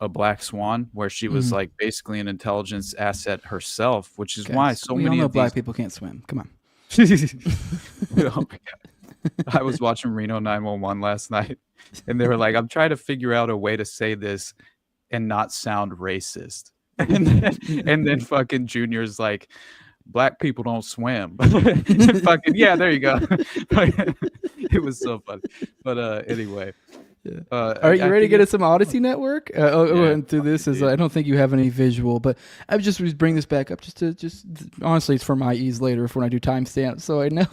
black swan, where she was like basically an intelligence asset herself, which is why so we many all know of black these people can't swim. Come on. Oh my God. I was watching Reno 911 last night, and they were like, I'm trying to figure out a way to say this and not sound racist. And then fucking Junior's like, black people don't swim. And fucking, yeah, there you go. It was so funny. But anyway. Are you ready to get at some Odyssey Network? And through this is I don't think you have any visual, but I just bring this back up just honestly, it's for my ease later for when I do timestamps, so I know.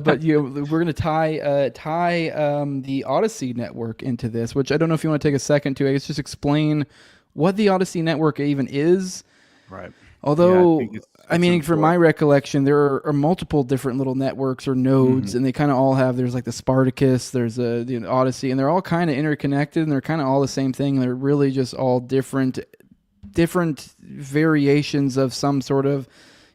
But we're gonna tie the Odyssey Network into this, which I don't know if you want to take a second to, I guess, just explain what the Odyssey Network even is. Right. Although, I mean, from my recollection, there are multiple different little networks or nodes, and they kind of all have, there's like the Spartacus, there's the Odyssey, and they're all kind of interconnected, and they're kind of all the same thing. They're really just all different variations of some sort of,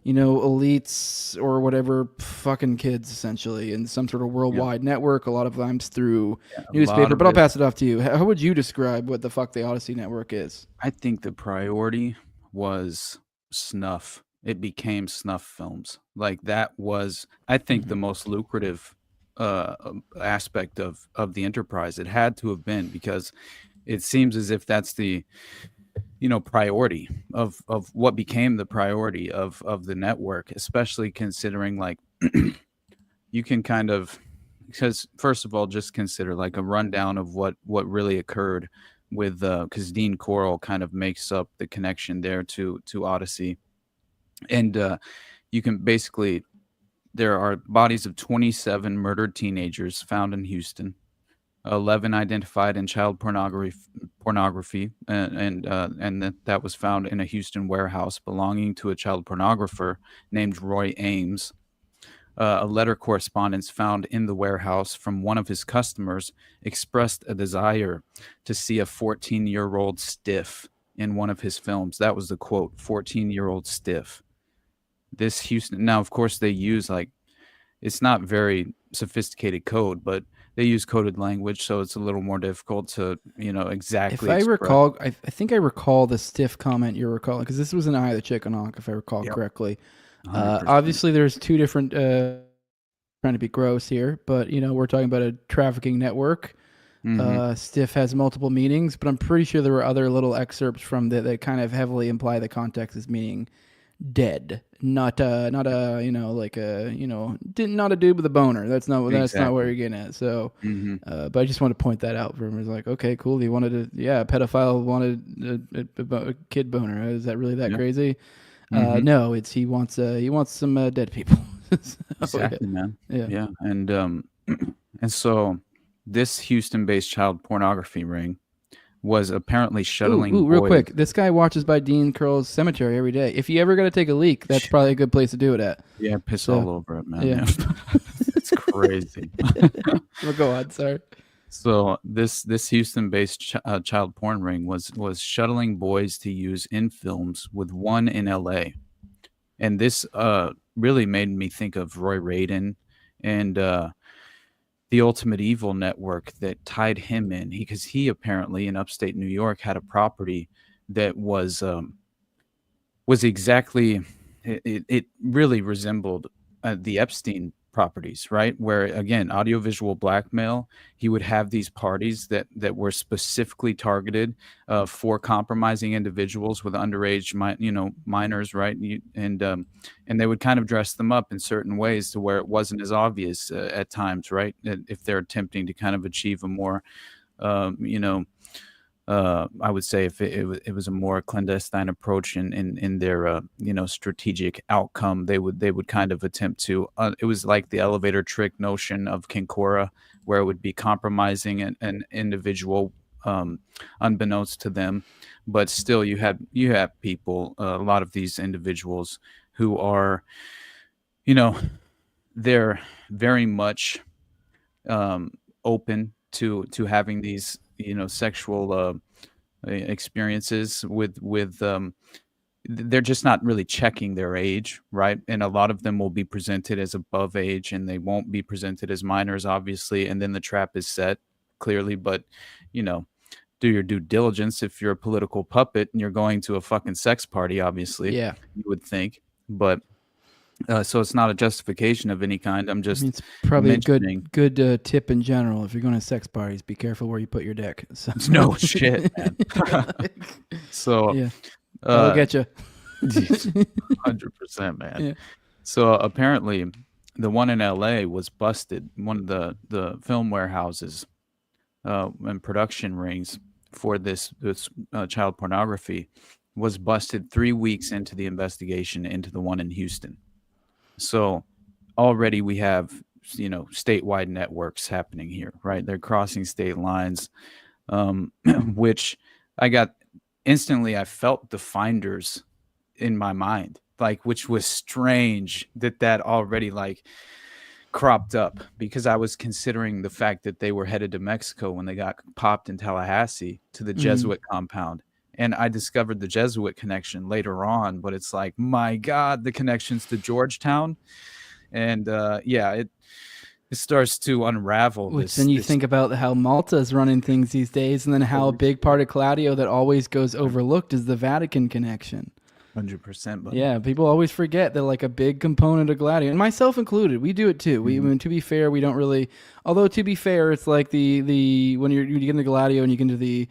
elites or whatever fucking kids, essentially, in some sort of worldwide network, a lot of times through newspaper. But I'll pass it off to you. How would you describe what the fuck the Odyssey Network is? I think the priority was snuff. It became snuff films. Like that was, I think, the most lucrative aspect of the enterprise. It had to have been, because it seems as if that's the priority of what became the priority of the network, especially considering like you can kind of, because first of all, just consider like a rundown of what really occurred with because Dean Coral kind of makes up the connection there to Odyssey, and you can basically, there are bodies of 27 murdered teenagers found in Houston, 11 identified in child pornography, and that was found in a Houston warehouse belonging to a child pornographer named Roy Ames. A letter correspondence found in the warehouse from one of his customers expressed a desire to see a 14-year-old stiff in one of his films. That was the quote, 14-year-old stiff. This Houston, now of course they use like, it's not very sophisticated code, but they use coded language, so it's a little more difficult to, exactly. If I recall, I think I recall the stiff comment you're recalling, because this was an Eye of the Chicken Hawk, if I recall correctly. 100%. Obviously, there's two different, trying to be gross here, but, we're talking about a trafficking network. Stiff has multiple meanings, but I'm pretty sure there were other little excerpts from that kind of heavily imply the context is meaning dead, not a not a dude with a boner. That's not where you're getting at. So, but I just want to point that out for him. It's like, okay, cool. He wanted a pedophile wanted a kid boner. Is that really that crazy? No, he wants some dead people. So, exactly, man. Yeah, and so this Houston-based child pornography ring was apparently shuttling. Ooh, real quick, this guy watches by Dean Curl's cemetery every day. If you ever got to take a leak, that's probably a good place to do it at. Yeah, piss all over it, man. Yeah. It's crazy. Well, go on, sorry. So this Houston-based child porn ring was shuttling boys to use in films, with one in L.A. And this really made me think of Roy Radin and the Ultimate Evil network that tied him in, because he apparently in upstate New York had a property that was exactly, it really resembled the Epstein properties, right? Where again, audiovisual blackmail, he would have these parties that were specifically targeted for compromising individuals with underage minors, right? And they would kind of dress them up in certain ways to where it wasn't as obvious at times, right? If they're attempting to kind of achieve a more I would say if it was a more clandestine approach in their strategic outcome, they would kind of attempt to. It was like the elevator trick notion of Kinkora, where it would be compromising an individual unbeknownst to them, but still you have people, a lot of these individuals who are, they're very much open to having these sexual experiences with they're just not really checking their age, right? And a lot of them will be presented as above age, and they won't be presented as minors, obviously, and then the trap is set clearly. But do your due diligence. If you're a political puppet and you're going to a fucking sex party, obviously, you would think. But so it's not a justification of any kind. I'm just it's probably a good tip in general. If you're going to sex parties, be careful where you put your dick. So. No shit, man. So yeah, I'll get you. 100%, man. Yeah. So apparently, the one in LA was busted. One of the film warehouses and production rings for this child pornography was busted 3 weeks into the investigation into the one in Houston. So already we have, statewide networks happening here, right? They're crossing state lines, which I felt the finders in my mind, which was strange that already cropped up, because I was considering the fact that they were headed to Mexico when they got popped in Tallahassee to the Jesuit compound. And I discovered the Jesuit connection later on, but it's like, my God, the connections to Georgetown. And it starts to unravel. Then you think about how Malta is running things these days, and then how a big part of Claudio that always goes overlooked is the Vatican connection. 100%. But Yeah, people always forget that like a big component of Gladiator, and myself included, we do it too. I mean, to be fair, we don't really. Although to be fair, it's like the when you get into Gladio and you get into the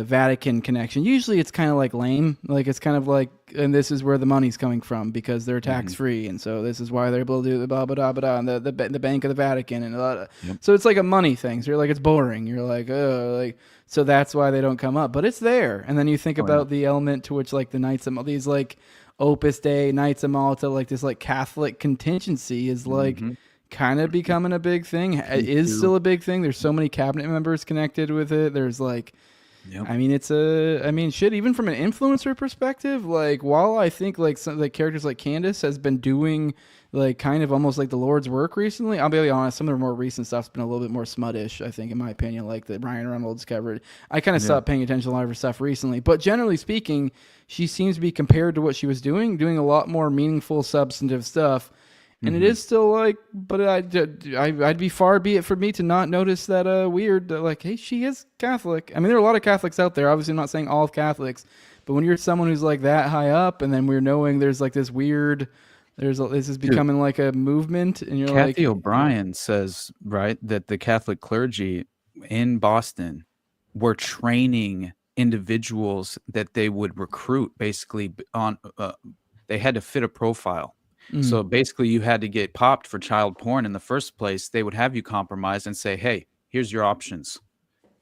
Vatican connection. Usually, it's kind of like lame. Like it's kind of like, and this is where the money's coming from because they're tax free, and so this is why they're able to do the blah blah blah blah, and the Bank of the Vatican and a lot of. So it's like a money thing. So you're like, it's boring. You're like, oh, like. So that's why they don't come up, but it's there. And then you think about the element to which like the Knights of these like Opus Dei, Knights of Malta, like this like Catholic contingency is like kind of becoming a big thing. It is still a big thing. There's so many cabinet members connected with it. There's like, I mean, shit, even from an influencer perspective, like while I think like some like characters like Candace has been doing like kind of almost like the Lord's work recently. I'll be honest, some of the more recent stuff's been a little bit more smuttish, I think, in my opinion, like the Ryan Reynolds covered. I kind of stopped paying attention to a lot of her stuff recently. But generally speaking, she seems to be, compared to what she was doing a lot more meaningful, substantive stuff. And it is still like, but I'd be far be it for me to not notice that weird, that like, hey, she is Catholic. I mean, there are a lot of Catholics out there. Obviously, I'm not saying all Catholics. But when you're someone who's like that high up, and then we're knowing there's like this weird... this is becoming like a movement, and you're like... Kathy O'Brien says, right, that the Catholic clergy in Boston were training individuals that they would recruit basically on... they had to fit a profile. So basically you had to get popped for child porn in the first place. They would have you compromised and say, hey, here's your options,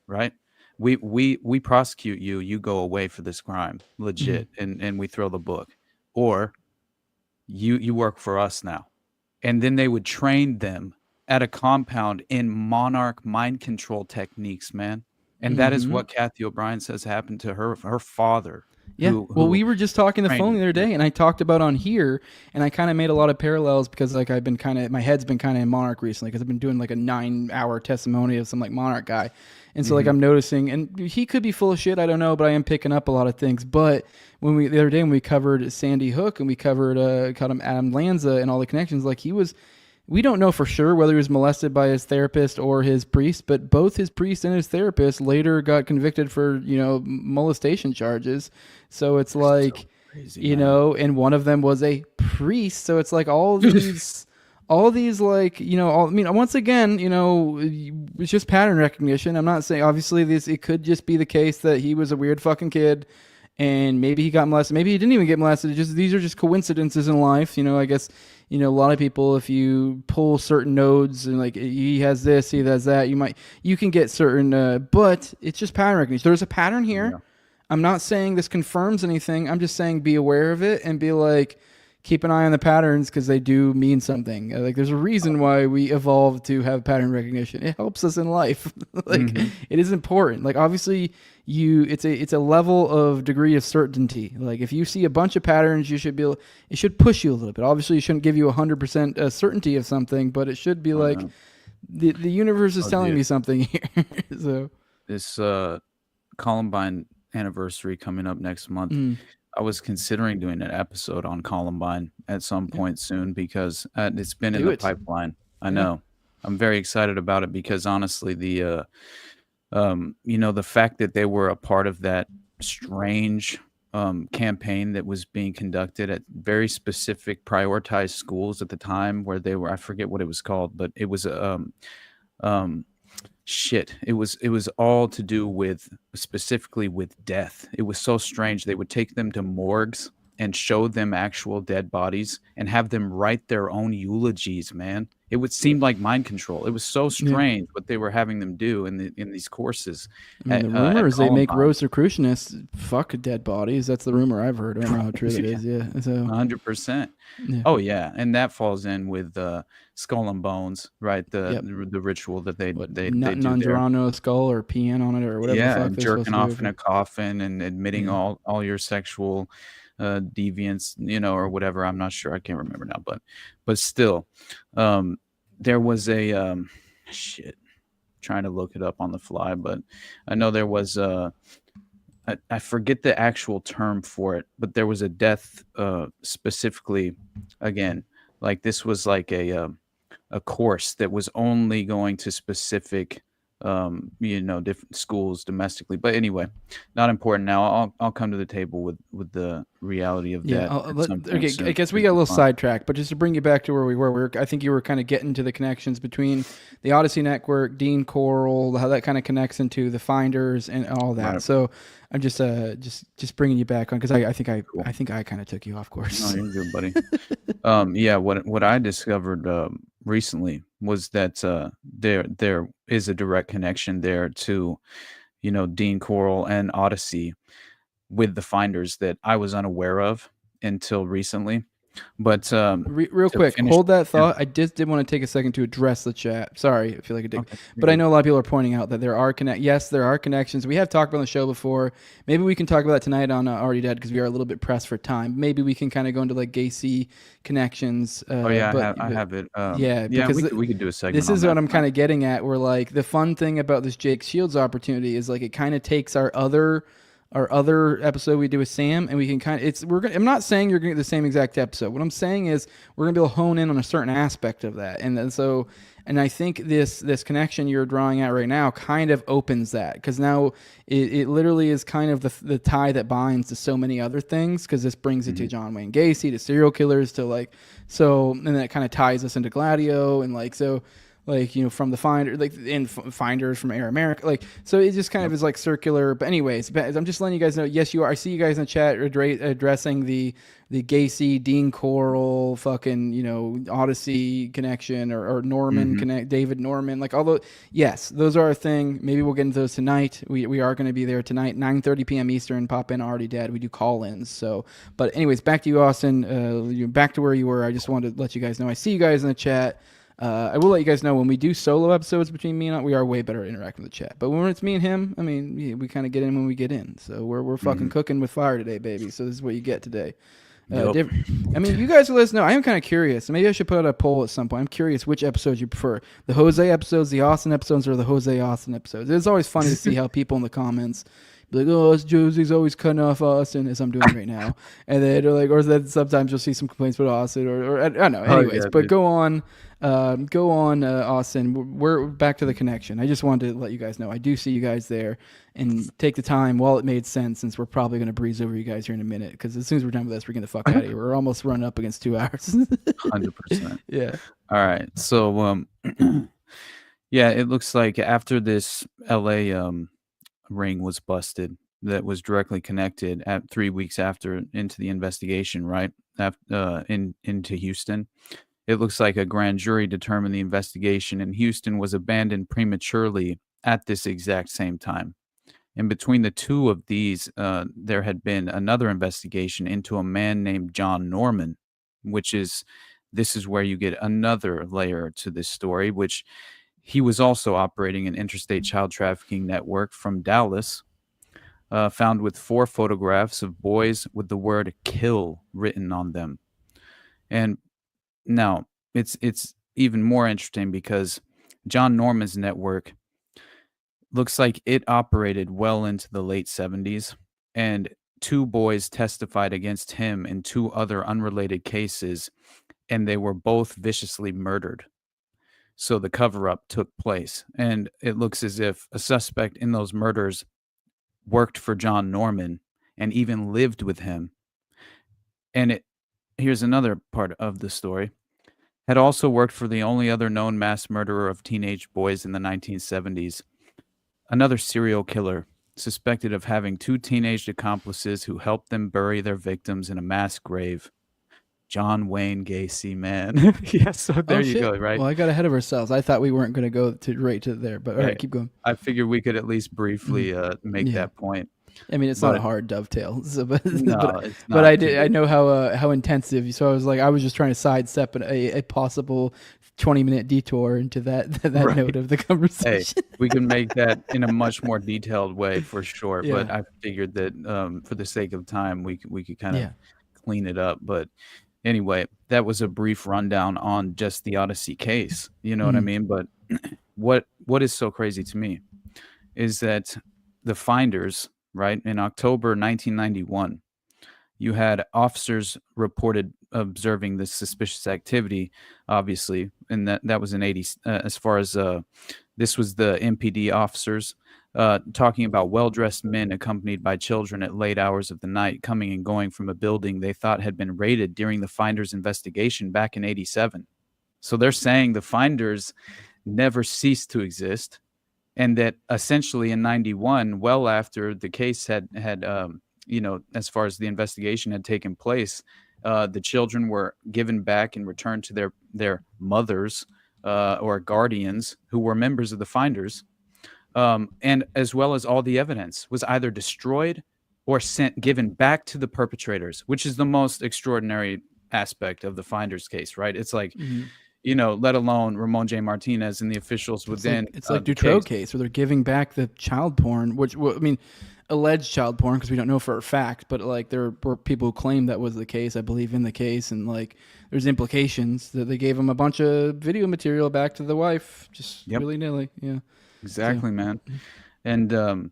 right? We prosecute you, you go away for this crime, legit, and we throw the book. Or... You work for us now. And then they would train them at a compound in monarch mind control techniques, man. And that is what Kathy O'Brien says happened to her father. Yeah. Well, we were just talking the phone the other day, and I talked about on here, and I kind of made a lot of parallels because like I've been my head's been kind of in Monarch recently because I've been doing like a 9-hour testimony of some like Monarch guy. And so like I'm noticing, and he could be full of shit, I don't know, but I am picking up a lot of things. But the other day when we covered Sandy Hook and we covered Adam Lanza and all the connections, like we don't know for sure whether he was molested by his therapist or his priest, but both his priest and his therapist later got convicted for, molestation charges. So it's like, so crazy, and one of them was a priest. So it's like all these, like, once again, it's just pattern recognition. I'm not saying, obviously it could just be the case that he was a weird fucking kid and maybe he got molested. Maybe he didn't even get molested. These are just coincidences in life. I guess, a lot of people, if you pull certain nodes and like he has this, he has that, you can get certain, but it's just pattern recognition. There's a pattern here. Yeah. I'm not saying this confirms anything. I'm just saying be aware of it and be like, keep an eye on the patterns because they do mean something. Like there's a reason why we evolved to have pattern recognition. It helps us in life. It is important. Like obviously it's a level of degree of certainty. Like if you see a bunch of patterns, it should push you a little bit. Obviously it shouldn't give you 100% certainty of something, but it should be like the universe is telling me something here. So this Columbine anniversary coming up next month. I was considering doing an episode on Columbine at some point soon because it's been in the pipeline. I know. I'm very excited about it because honestly, the fact that they were a part of that strange campaign that was being conducted at very specific prioritized schools at the time where they were, I forget what it was called, but it was it was all to do with specifically with death. It was so strange. They would take them to morgues and show them actual dead bodies and have them write their own eulogies, man. It would seem like mind control. It was so strange what they were having them do in these courses. The rumor is they make Rosicrucianists fuck dead bodies. That's the rumor I've heard. I don't know how true that is. Yeah, so 100%. Yeah. Oh yeah, and that falls in with Skull and Bones, right? The ritual that they do non-Durano there. Skull or peeing on it or whatever. Yeah, the fuck jerking off in a coffin and admitting all your sexual deviance, or whatever. I'm not sure. I can't remember now, but still, there was a trying to look it up on the fly, but I know there was I forget the actual term for it, but there was a death specifically, again, like this was like a course that was only going to specific different schools domestically. But anyway, not important now. I'll come to the table with the reality of that. Okay, I guess we got a little sidetracked, but just to bring you back to where we were, I think you were kind of getting to the connections between the Odyssey Network, Dean Coral, how that kind of connects into the Finders and all that. Right. So I'm just bringing you back on because I think I kind of took you off course. No, you're good, buddy. Yeah, what I discovered recently was that there is a direct connection there to, Dean Coral and Odyssey with the Finders that I was unaware of until recently. But real quick, hold that thought. I just did want to take a second to address the chat. Sorry, I feel like a dick. Okay. But I know a lot of people are pointing out that there are connections. We have talked about on the show before. Maybe we can talk about that tonight on Already Dead because we are a little bit pressed for time. Maybe we can kind of go into like Gacy connections. I have it. Because we could do a segment. This is what I'm kind of getting at. Where like the fun thing about this Jake Shields opportunity is like it kind of takes our other episode we do with Sam, and we can kind of I'm not saying you're going to get the same exact episode. What I'm saying is we're going to be able to hone in on a certain aspect of that, and I think this connection you're drawing out right now kind of opens that because now it literally is kind of the tie that binds to so many other things because this brings it to John Wayne Gacy, to serial killers, to and then it kind of ties us into Gladio and from the Finder, Finders from Air America, so it just kind of is like circular. But anyways, I'm just letting you guys know. Yes, you are. I see you guys in the chat addressing the Gacy, Dean Coral, fucking Odyssey connection or Norman David Norman. Yes, those are a thing. Maybe we'll get into those tonight. We are going to be there tonight, 9:30 p.m. Eastern. Pop in Already Dead. We do call-ins. So, but anyways, back to you, Austin. Back to where you were. I just wanted to let you guys know. I see you guys in the chat. I will let you guys know when we do solo episodes between me and we are way better at interacting with the chat. But when it's me and him, I mean, we kind of get in when we get in. So we're fucking cooking with fire today, baby. So this is what you get today. Yep. I mean, you guys will let us know. I am kind of curious. Maybe I should put out a poll at some point. I'm curious which episodes you prefer. The Jose episodes, the Austin episodes, or the Jose Austin episodes. It's always funny to see how people in the comments be like, oh, Jose's always cutting off Austin, as I'm doing right now. And then, or then sometimes you'll see some complaints about Austin, or I don't know. Anyways, but dude. Go on, Austin. We're back to the connection. I just wanted to let you guys know. I do see you guys there, and take the time while it made sense, since we're probably going to breeze over you guys here in a minute, because as soon as we're done with this, we're getting the fuck out of here. We're almost running up against 2 hours. 100%. Yeah. All right. So, yeah, it looks like after this LA ring was busted, that was directly connected at 3 weeks after into the investigation, right? Into Houston. It looks like a grand jury determined the investigation in Houston was abandoned prematurely at this exact same time. And between the two of these, there had been another investigation into a man named John Norman, this is where you get another layer to this story, which he was also operating an interstate child trafficking network from Dallas, found with 4 photographs of boys with the word kill written on them. And now it's even more interesting because John Norman's network looks like it operated well into the late 70s, and 2 boys testified against him in 2 other unrelated cases, and they were both viciously murdered. So the cover-up took place, and it looks as if a suspect in those murders worked for John Norman and even lived with him. And here's another part of the story. Had also worked for the only other known mass murderer of teenage boys in the 1970s, another serial killer suspected of having 2 teenage accomplices who helped them bury their victims in a mass grave. John Wayne Gacy, man. Yeah, so there you go, right? Well, I got ahead of ourselves. I thought we weren't going to go right to there, but all right, keep going. I figured we could at least briefly make that point. I mean, it's not a hard dovetail, No, it's not. but I know how intensive. So I was just trying to sidestep a possible 20-minute detour into that Right. note of the Hey, conversation. we can make that in a much more detailed way for sure. Yeah. But I figured that for the sake of time, we could kind of clean it up. But anyway, that was a brief rundown on just the Odyssey case. You know what I mean? But what is so crazy to me is that the Finders, right, in October 1991, you had officers reported observing this suspicious activity, obviously, and that was in 80. As far as This was the MPD officers talking about well-dressed men accompanied by children at late hours of the night coming and going from a building they thought had been raided during the finders' investigation back in 87. So they're saying the finders never ceased to exist, and that essentially in 91, well after the case had as far as the investigation had taken place, the children were given back and returned to their mothers or guardians who were members of the finders, and as well as all the evidence was either destroyed or given back to the perpetrators, which is the most extraordinary aspect of the finders case, right? It's like, let alone Ramon J. Martinez and the officials within. It's like Dutroux case where they're giving back the child porn, which alleged child porn, because we don't know for a fact, but like there were people who claimed that was the case, I believe, in the case, and like there's implications that they gave him a bunch of video material back to the wife, just willy-nilly. Yeah, exactly, man. And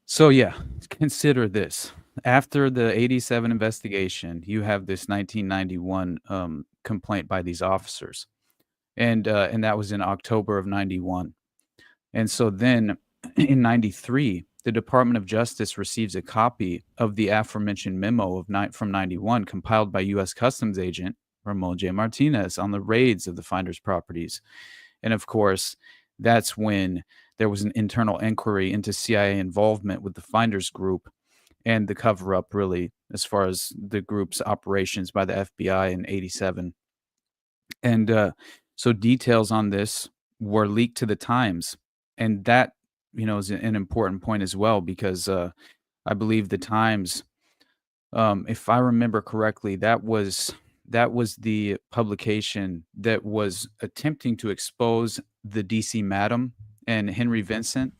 so yeah, consider this. After the 87 investigation, you have this 1991 complaint by these officers, and that was in October of 91. And so then in 93, the Department of Justice receives a copy of the aforementioned memo from 91 compiled by U.S. Customs agent Ramon J. Martinez on the raids of the finders' properties. And of course, that's when there was an internal inquiry into CIA involvement with the finders group and the cover-up, really, as far as the group's operations by the FBI in 87. And so details on this were leaked to the Times. And that, is an important point as well, because I believe the Times, if I remember correctly, that was the publication that was attempting to expose the DC Madam and Henry Vincent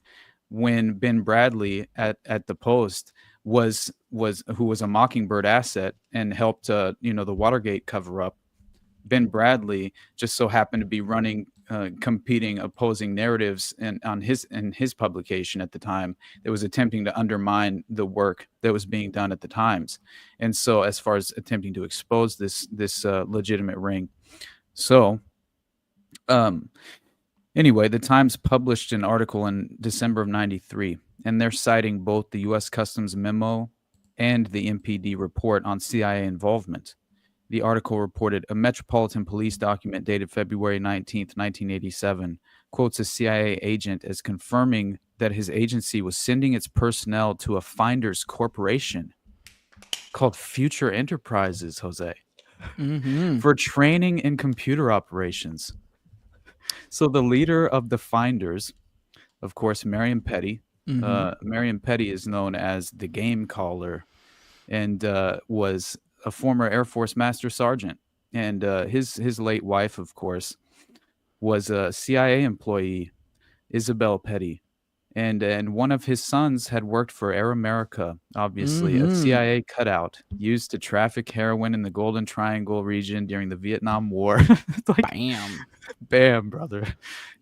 when Ben Bradley at the Post who was a Mockingbird asset and helped the Watergate cover up. Ben Bradley just so happened to be running competing opposing narratives in his publication at the time that was attempting to undermine the work that was being done at the Times. And so as far as attempting to expose this legitimate ring. So anyway, the Times published an article in December of 93, and they're citing both the U.S. Customs memo and the MPD report on CIA involvement. The article reported a Metropolitan Police document dated February 19th, 1987, quotes a CIA agent as confirming that his agency was sending its personnel to a finders corporation called Future Enterprises, Jose, for training in computer operations. So the leader of the finders, of course, Marion Petty. Marion Petty is known as the Game Caller, and was a former Air Force Master Sergeant. And his late wife, of course, was a CIA employee, Isabel Petty. And one of his sons had worked for Air America, obviously, a CIA cutout used to traffic heroin in the Golden Triangle region during the Vietnam War. Bam, brother.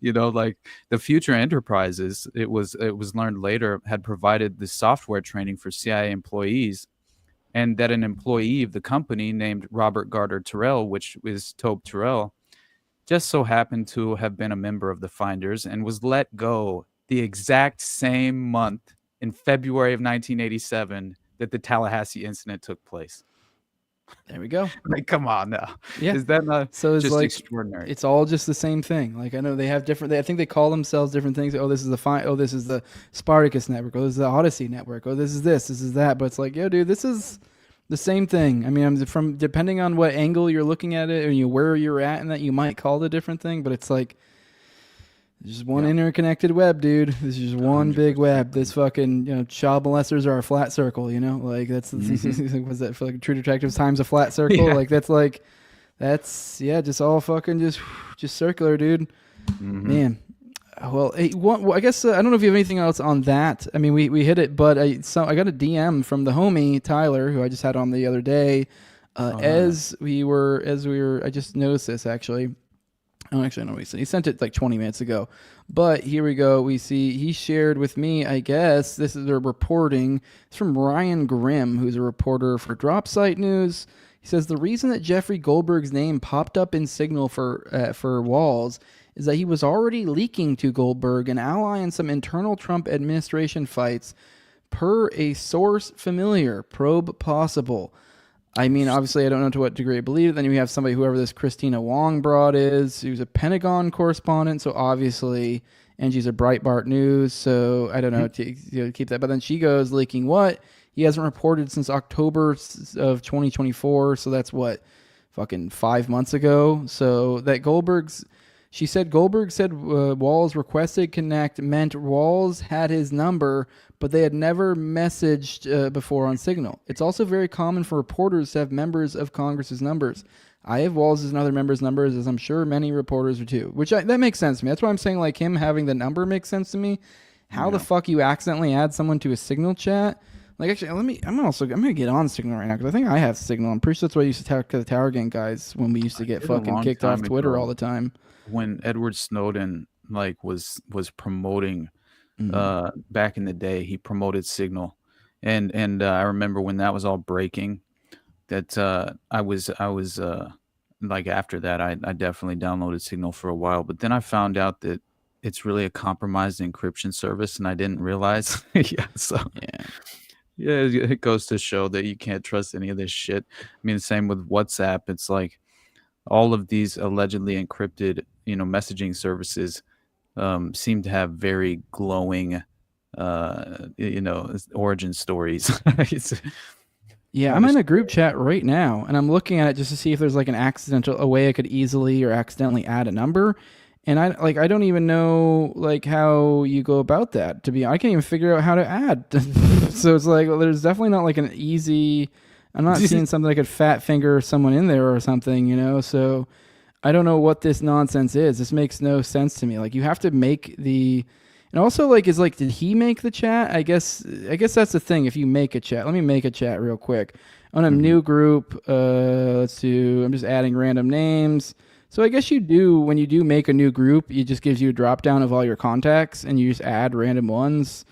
Like the Future Enterprises, it was learned later, had provided the software training for CIA employees, and that an employee of the company named Robert Garter Terrell, which is Tobe Terrell, just so happened to have been a member of the finders and was let go the exact same month in February of 1987 that the Tallahassee incident took place. There we go. Like, come on now. Yeah. Is that not so it's just like extraordinary? It's all just the same thing. Like, I know they have different, I think they call themselves different things. Oh, this is this is the Spartacus network. Oh, this is the Odyssey network. Oh, this is that. But it's like, yo, dude, this is the same thing. I mean, from depending on what angle you're looking at it or where you're at, and that you might call it a different thing, but it's like, there's just one interconnected web, dude. This is just one 100%. Big web. This fucking, child molesters are a flat circle, like that's, was that for like True Detectives times a flat circle? Like that's just all fucking just circular, dude. Man. Well, I guess I don't know if you have anything else on that. I mean, we hit it, but I got a DM from the homie Tyler, who I just had on the other day. As we were, I just noticed this actually. Oh, actually, I know what he said. He sent it like 20 minutes ago. But here we go. We see he shared with me, I guess, this is a reporting. It's from Ryan Grimm, who's a reporter for Drop Site News. He says the reason that Jeffrey Goldberg's name popped up in Signal for walls is that he was already leaking to Goldberg, an ally in some internal Trump administration fights, per a source familiar. Probe possible. I mean, obviously, I don't know to what degree I believe it. Then you have somebody, whoever this Christina Wong broad is, who's a Pentagon correspondent. So obviously, and she's a Breitbart News. So I don't know to keep that. But then she goes leaking what? He hasn't reported since October of 2024. So that's what? Fucking 5 months ago. So that she said Goldberg said Walls requested connect meant Walls had his number, but they had never messaged before on Signal. It's also very common for reporters to have members of Congress's numbers. I have Walls' and other members' numbers, as I'm sure many reporters do too. That makes sense to me. That's why I'm saying like him having the number makes sense to me. How the fuck you accidentally add someone to a Signal chat? Like, actually, I'm gonna get on Signal right now because I think I have Signal. I'm pretty sure that's what I used to talk to the Tower Gang guys when we used to get fucking kicked off Twitter all the time. When Edward Snowden was promoting back in the day, he promoted Signal, and I remember when that was all breaking, that I was like, after that I definitely downloaded Signal for a while, but then I found out that it's really a compromised encryption service, and I didn't realize. Yeah, it goes to show that you can't trust any of this shit. I mean, the same with WhatsApp. It's like all of these allegedly encrypted, messaging services seem to have very glowing, origin stories. Yeah, I'm in a group chat right now, and I'm looking at it just to see if there's like a way I could easily or accidentally add a number. And I don't even know like how you go about that. I can't even figure out how to add. So it's like, well, there's definitely not like an easy. I'm not seeing something I could fat finger someone in there or something, So I don't know what this nonsense is. This makes no sense to me. Like, you have to make and also like, did he make the chat? I guess that's the thing. If you make a chat, let me make a chat real quick on a new group. Let's do. I'm just adding random names. So I guess when you do make a new group, it just gives you a drop down of all your contacts, and you just add random ones.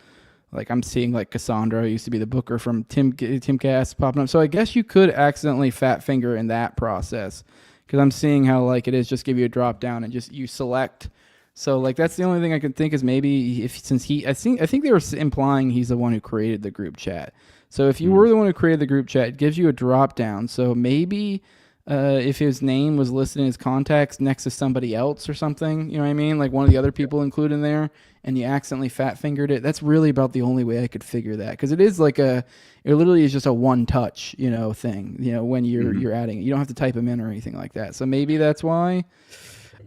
Like, I'm seeing like Cassandra, who used to be the booker from Timcast, popping up. So I guess you could accidentally fat finger in that process, because I'm seeing how like it is just give you a drop down and just you select. So like that's the only thing I can think is maybe I think they were implying he's the one who created the group chat. So if you were the one who created the group chat, it gives you a drop down. So maybe. If his name was listed in his contacts next to somebody else or something, you know what I mean? Like one of the other people included in there, and you accidentally fat fingered it. That's really about the only way I could figure that, because it is like it literally is just a one touch, thing. When you're adding it, you don't have to type them in or anything like that. So maybe that's why.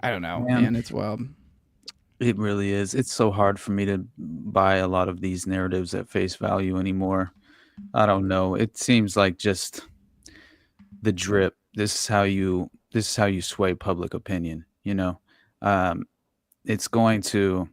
I don't know, man. It's wild. It really is. It's so hard for me to buy a lot of these narratives at face value anymore. I don't know. It seems like just the drip. This is how you sway public opinion. It's going to.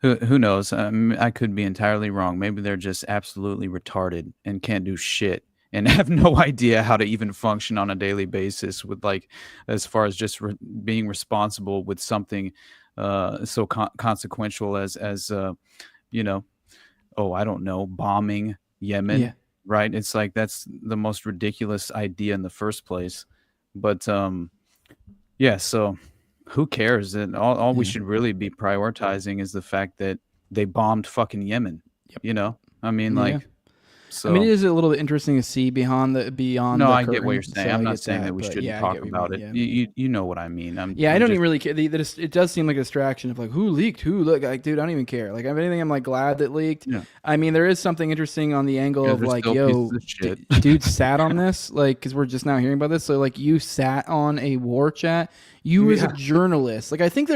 Who knows? I could be entirely wrong. Maybe they're just absolutely retarded and can't do shit and have no idea how to even function on a daily basis with, like, as far as just being responsible with something so consequential as I don't know, bombing Yemen. Yeah. Right? It's like that's the most ridiculous idea in the first place. But so who cares? And all we should really be prioritizing is the fact that they bombed fucking Yemen. Yep. I mean, like, so. I mean, it is a little bit interesting to see beyond the. No, I get what you're saying. I'm not saying that we shouldn't talk about it. You know what I mean. I don't even really care. It does seem like a distraction of like, who leaked? Who? Look, like, dude, I don't even care. Like, if anything, I'm like glad that leaked. Yeah. I mean, there is something interesting on the angle of like, dude sat on this, like, because we're just now hearing about this. So like, you sat on a war chat. You as a journalist, like, I think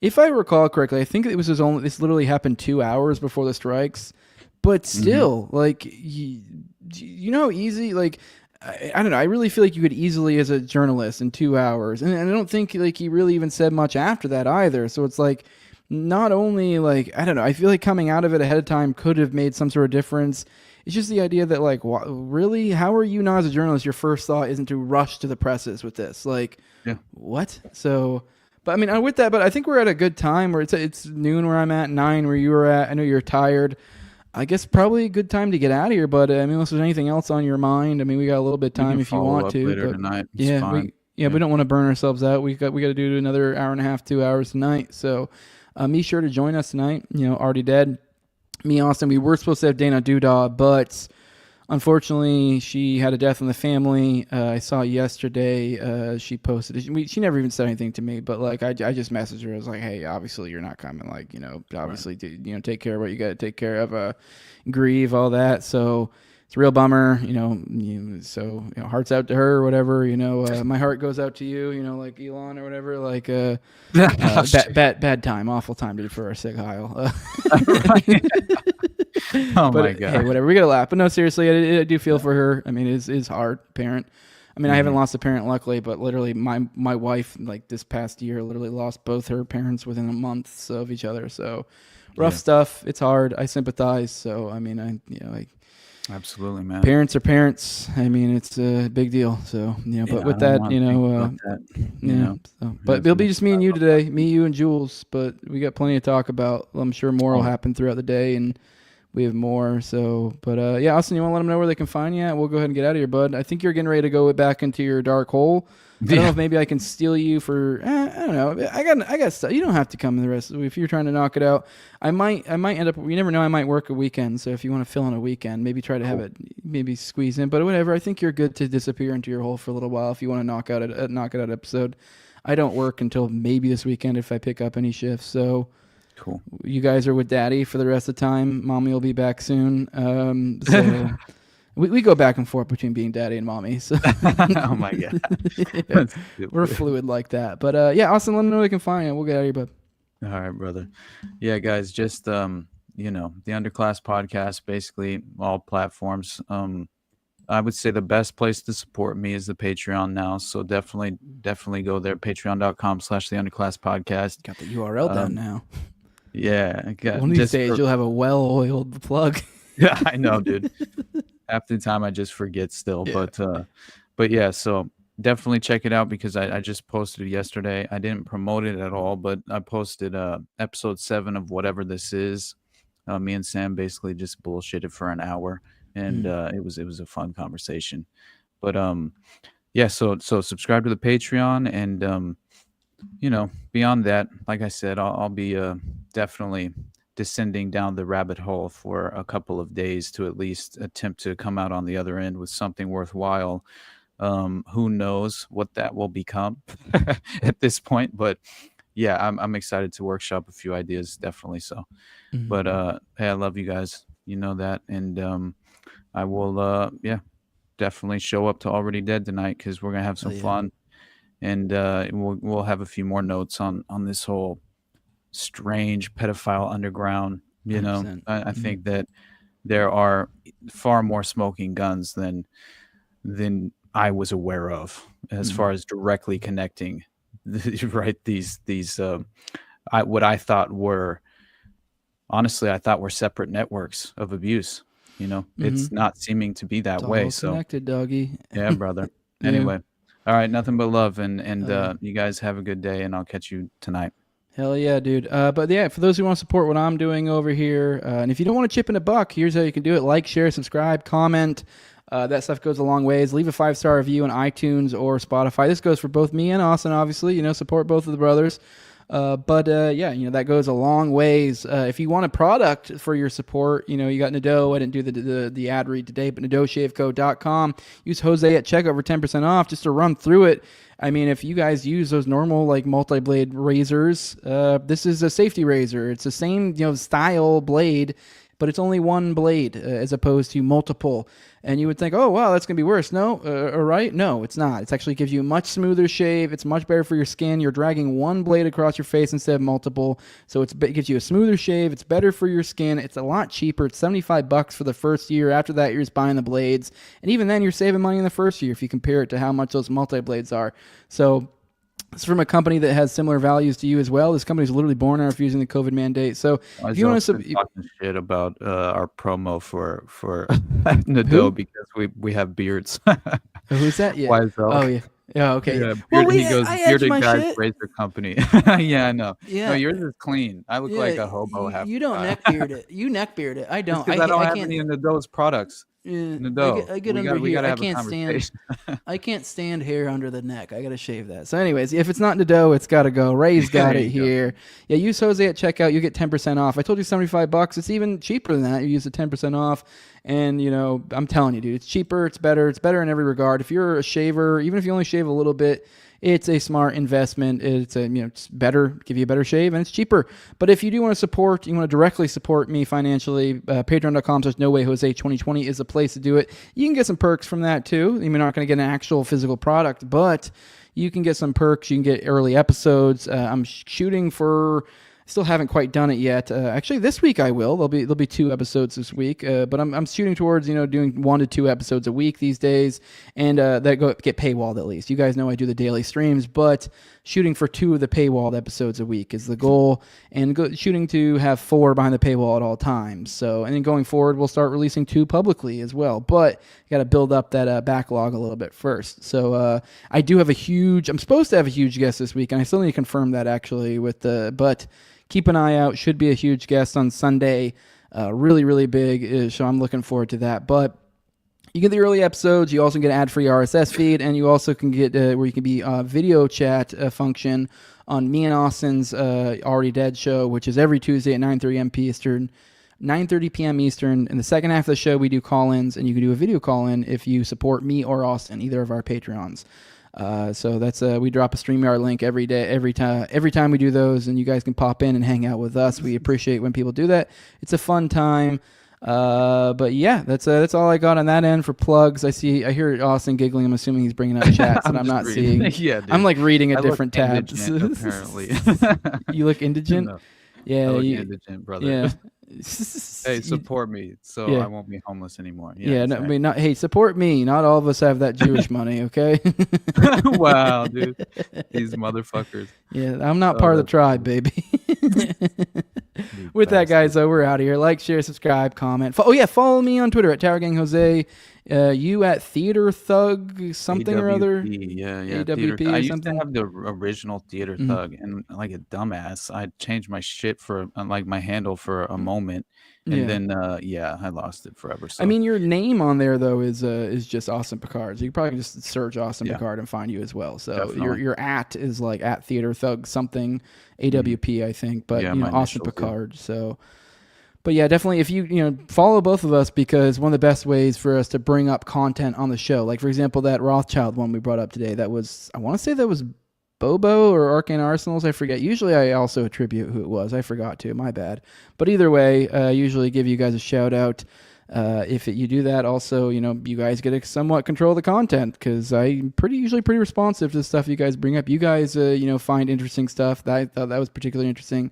if I recall correctly, I think this literally happened 2 hours before the strikes. But still, like, easy, like, I don't know. I really feel like you could easily, as a journalist, in 2 hours. And I don't think, like, he really even said much after that either. So it's like, not only, like, I don't know. I feel like coming out of it ahead of time could have made some sort of difference. It's just the idea that, like, really? How are you not, as a journalist, your first thought isn't to rush to the presses with this? Like, what? So... But I mean, with that, but I think we're at a good time where it's noon where I'm at, 9 where you were at. I know you're tired. I guess probably a good time to get out of here, but I mean, unless there's anything else on your mind, I mean, we got a little bit of time if you want to. Later tonight. It's fine. Yeah, we don't want to burn ourselves out. We got to do another hour and a half, 2 hours tonight. So be sure to join us tonight. Already Dead. Me, Austin, we were supposed to have Dana Doodah, but unfortunately, she had a death in the family. I saw yesterday. She posted. She never even said anything to me, but like I just messaged her. I was like, "Hey, obviously you're not coming. Like, obviously, take care of what you got to take care of. Grieve, all that." So it's a real bummer. So hearts out to her or whatever. My heart goes out to you. Like Elon or whatever. Like bad time, awful time for our sick Heil. Oh but, my God. Hey, whatever. We gotta laugh. But no, seriously, I do feel for her. I mean, it's hard. Parent. I mean, I haven't lost a parent, luckily, but literally, my wife, like this past year, literally lost both her parents within a month of each other. So rough stuff. It's hard. I sympathize. So I mean, Absolutely, man. Parents are parents. I mean, it's a big deal. So but with that, but it'll be just me and you today, me, you, and Jules. But we got plenty to talk about. I'm sure more will happen throughout the day, and we have more. So, but Austin, you want to let them know where they can find you at? We'll go ahead and get out of here, bud. I think you're getting ready to go back into your dark hole. I don't know if maybe I can steal you for. I don't know. I got stuff. You don't have to come in the rest. If you're trying to knock it out, I might end up. You never know. I might work a weekend. So if you want to fill in a weekend, maybe try to have it. Maybe squeeze in. But whatever. I think you're good to disappear into your hole for a little while if you want to knock it out episode. I don't work until maybe this weekend if I pick up any shifts. So. Cool. You guys are with Daddy for the rest of the time. Mommy will be back soon. So we go back and forth between being Daddy and Mommy. So oh my God. We're fluid like that. But Austin, let them know they can find you. We'll get out of here, bud. All right, brother. Yeah, guys, just the Underclass podcast, basically all platforms. I would say the best place to support me is the Patreon now. So definitely go there. Patreon.com/the Underclass podcast. Got the URL down now. Yeah. One of these days you'll have a well-oiled plug. Yeah, I know, dude. Half the time I just forget still. Yeah. But yeah, so definitely check it out because I just posted it yesterday. I didn't promote it at all, but I posted episode 7 of whatever this is. Me and Sam basically just bullshitted for an hour. And it was a fun conversation, but so subscribe to the Patreon, and beyond that, like I said, I'll be definitely descending down the rabbit hole for a couple of days to at least attempt to come out on the other end with something worthwhile. Who knows what that will become at this point, but yeah, I'm excited to workshop a few ideas, definitely. So, but hey, I love you guys, you know that, and I will, definitely show up to Already Dead tonight because we're gonna have some fun, and we'll have a few more notes on this whole strange pedophile underground. I think that there are far more smoking guns than I was aware of as far as directly connecting, right? These what I thought were separate networks of abuse. It's not seeming to be that way. So connected, doggy. Yeah, brother. Anyway, all right, nothing but love, and you guys have a good day, and I'll catch you tonight. Hell yeah, dude. But yeah, for those who want to support what I'm doing over here, and if you don't want to chip in a buck, here's how you can do it: like, share, subscribe, comment. That stuff goes a long ways. Leave a 5-star review on iTunes or Spotify. This goes for both me and Austin, obviously. Support both of the brothers. That goes a long ways. If you want a product for your support, you got Nadeau. I didn't do the ad read today, but NadeauShaveCo.com. Use Jose at checkout for 10% off. Just to run through it, I mean, if you guys use those normal multi-blade razors, this is a safety razor. It's the same style blade, but it's only one blade as opposed to multiple. And you would think, oh, wow, that's going to be worse. No, right? No, it's not. It actually gives you a much smoother shave. It's much better for your skin. You're dragging one blade across your face instead of multiple. So it gives you a smoother shave. It's better for your skin. It's a lot cheaper. It's $75 for the first year. After that, you're just buying the blades. And even then, you're saving money in the first year if you compare it to how much those multi-blades are. So it's from a company that has similar values to you as well. This company is literally born out of refusing the COVID mandate. So if you want to talking shit about our promo for Nadeau because we have beards. Who's that? Yeah. Oh yeah. Yeah. Okay. Yeah, he goes bearded guys razor company. Yeah, I know. Yeah. No, yours is clean. I look like a hobo. You don't neck beard it. You neck beard it. I don't. I don't have any of Nadeau's products. Yeah, Nadeau, I get we under got we here. gotta I have a can't stand. conversation. I can't stand hair under the neck. I gotta shave that. So, anyways, if it's not Nadeau, it's gotta go. Ray's got There it you go. here. Yeah, use Jose at checkout. You get 10% off. I told you $75. It's even cheaper than that. You use the 10% off, and I'm telling you, dude, it's cheaper. It's better. It's better in every regard. If you're a shaver, even if you only shave a little bit, it's a smart investment. It's better, give you a better shave, and it's cheaper. But if you do want to support, you want to directly support me financially, patreon.com/nowayjose2020 is the place to do it. You can get some perks from that too. You're not going to get an actual physical product, but you can get some perks. You can get early episodes. I'm shooting for. Still haven't quite done it yet. Actually, this week I will. There'll be 2 episodes this week. But I'm shooting towards doing 1 to 2 episodes a week these days, and that get paywalled at least. You guys know I do the daily streams, but shooting for 2 of the paywalled episodes a week is the goal, and shooting to have 4 behind the paywall at all times. So, and then going forward, we'll start releasing 2 publicly as well. But you got to build up that backlog a little bit first. So I do have I'm supposed to have a huge guest this week, and I still need to confirm that actually but. Keep an eye out. Should be a huge guest on Sunday. Really, really big. So I'm looking forward to that. But you get the early episodes. You also get ad-free RSS feed. And you also can get where you can be video chat function on me and Austin's Already Dead show, which is every Tuesday at 9:30 p.m. Eastern. In the second half of the show, we do call-ins. And you can do a video call-in if you support me or Austin, either of our Patreons. So that's we drop a StreamYard link every time we do those, and you guys can pop in and hang out with us. We appreciate when people do that. It's a fun time. But yeah, that's all I got on that end for plugs. I hear Austin giggling. I'm assuming he's bringing up chats that I'm not seeing. Yeah, dude. I'm like reading I at different look tabs. indigent, apparently. You look indigent? No, Yeah, I look you, indigent, brother. yeah. Hey, support me so Yeah. I won't be homeless anymore. Yeah, no, I mean, hey, support me. Not all of us have that Jewish money, okay? Wow, dude. These motherfuckers. Yeah, I'm not part of the tribe, baby. With that, guys, though, we're out of here. Like, share, subscribe, comment. Follow me on Twitter at TowerGangJose. You at Theater Thug something or other. Yeah. AWP Theater. I or used something. to have the original Theater Thug, and like a dumbass, I changed my shit for like my handle for a moment, and then I lost it forever. So. I mean, your name on there though is just Austin Picard. So you probably just search Austin Picard and find you as well. So Definitely. your at is like at Theater Thug something AWP I think, but my Austin initials, Picard. So. But yeah, definitely if you follow both of us, because one of the best ways for us to bring up content on the show, like for example that Rothschild one we brought up today, I want to say that was Bobo or Arcane Arsenals, I forget. Usually I also attribute who it was. I forgot to, my bad. But either way, I usually give you guys a shout out. If you do that, also, you guys get to somewhat control the content, because I'm usually pretty responsive to the stuff you guys bring up. You guys, find interesting stuff. I thought that was particularly interesting.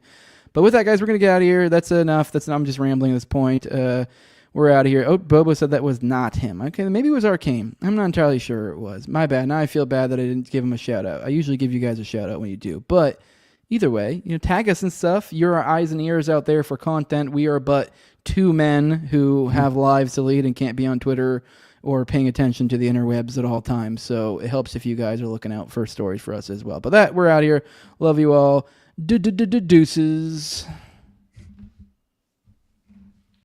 But with that, guys, we're going to get out of here. That's enough. I'm just rambling at this point. We're out of here. Oh, Bobo said that was not him. Okay, maybe it was Arcane. I'm not entirely sure it was. My bad. Now I feel bad that I didn't give him a shout out. I usually give you guys a shout out when you do. But either way, tag us and stuff. You're our eyes and ears out there for content. We are but 2 men who have lives to lead and can't be on Twitter or paying attention to the interwebs at all times. So it helps if you guys are looking out for stories for us as well. But we're out here. Love you all. Deuces.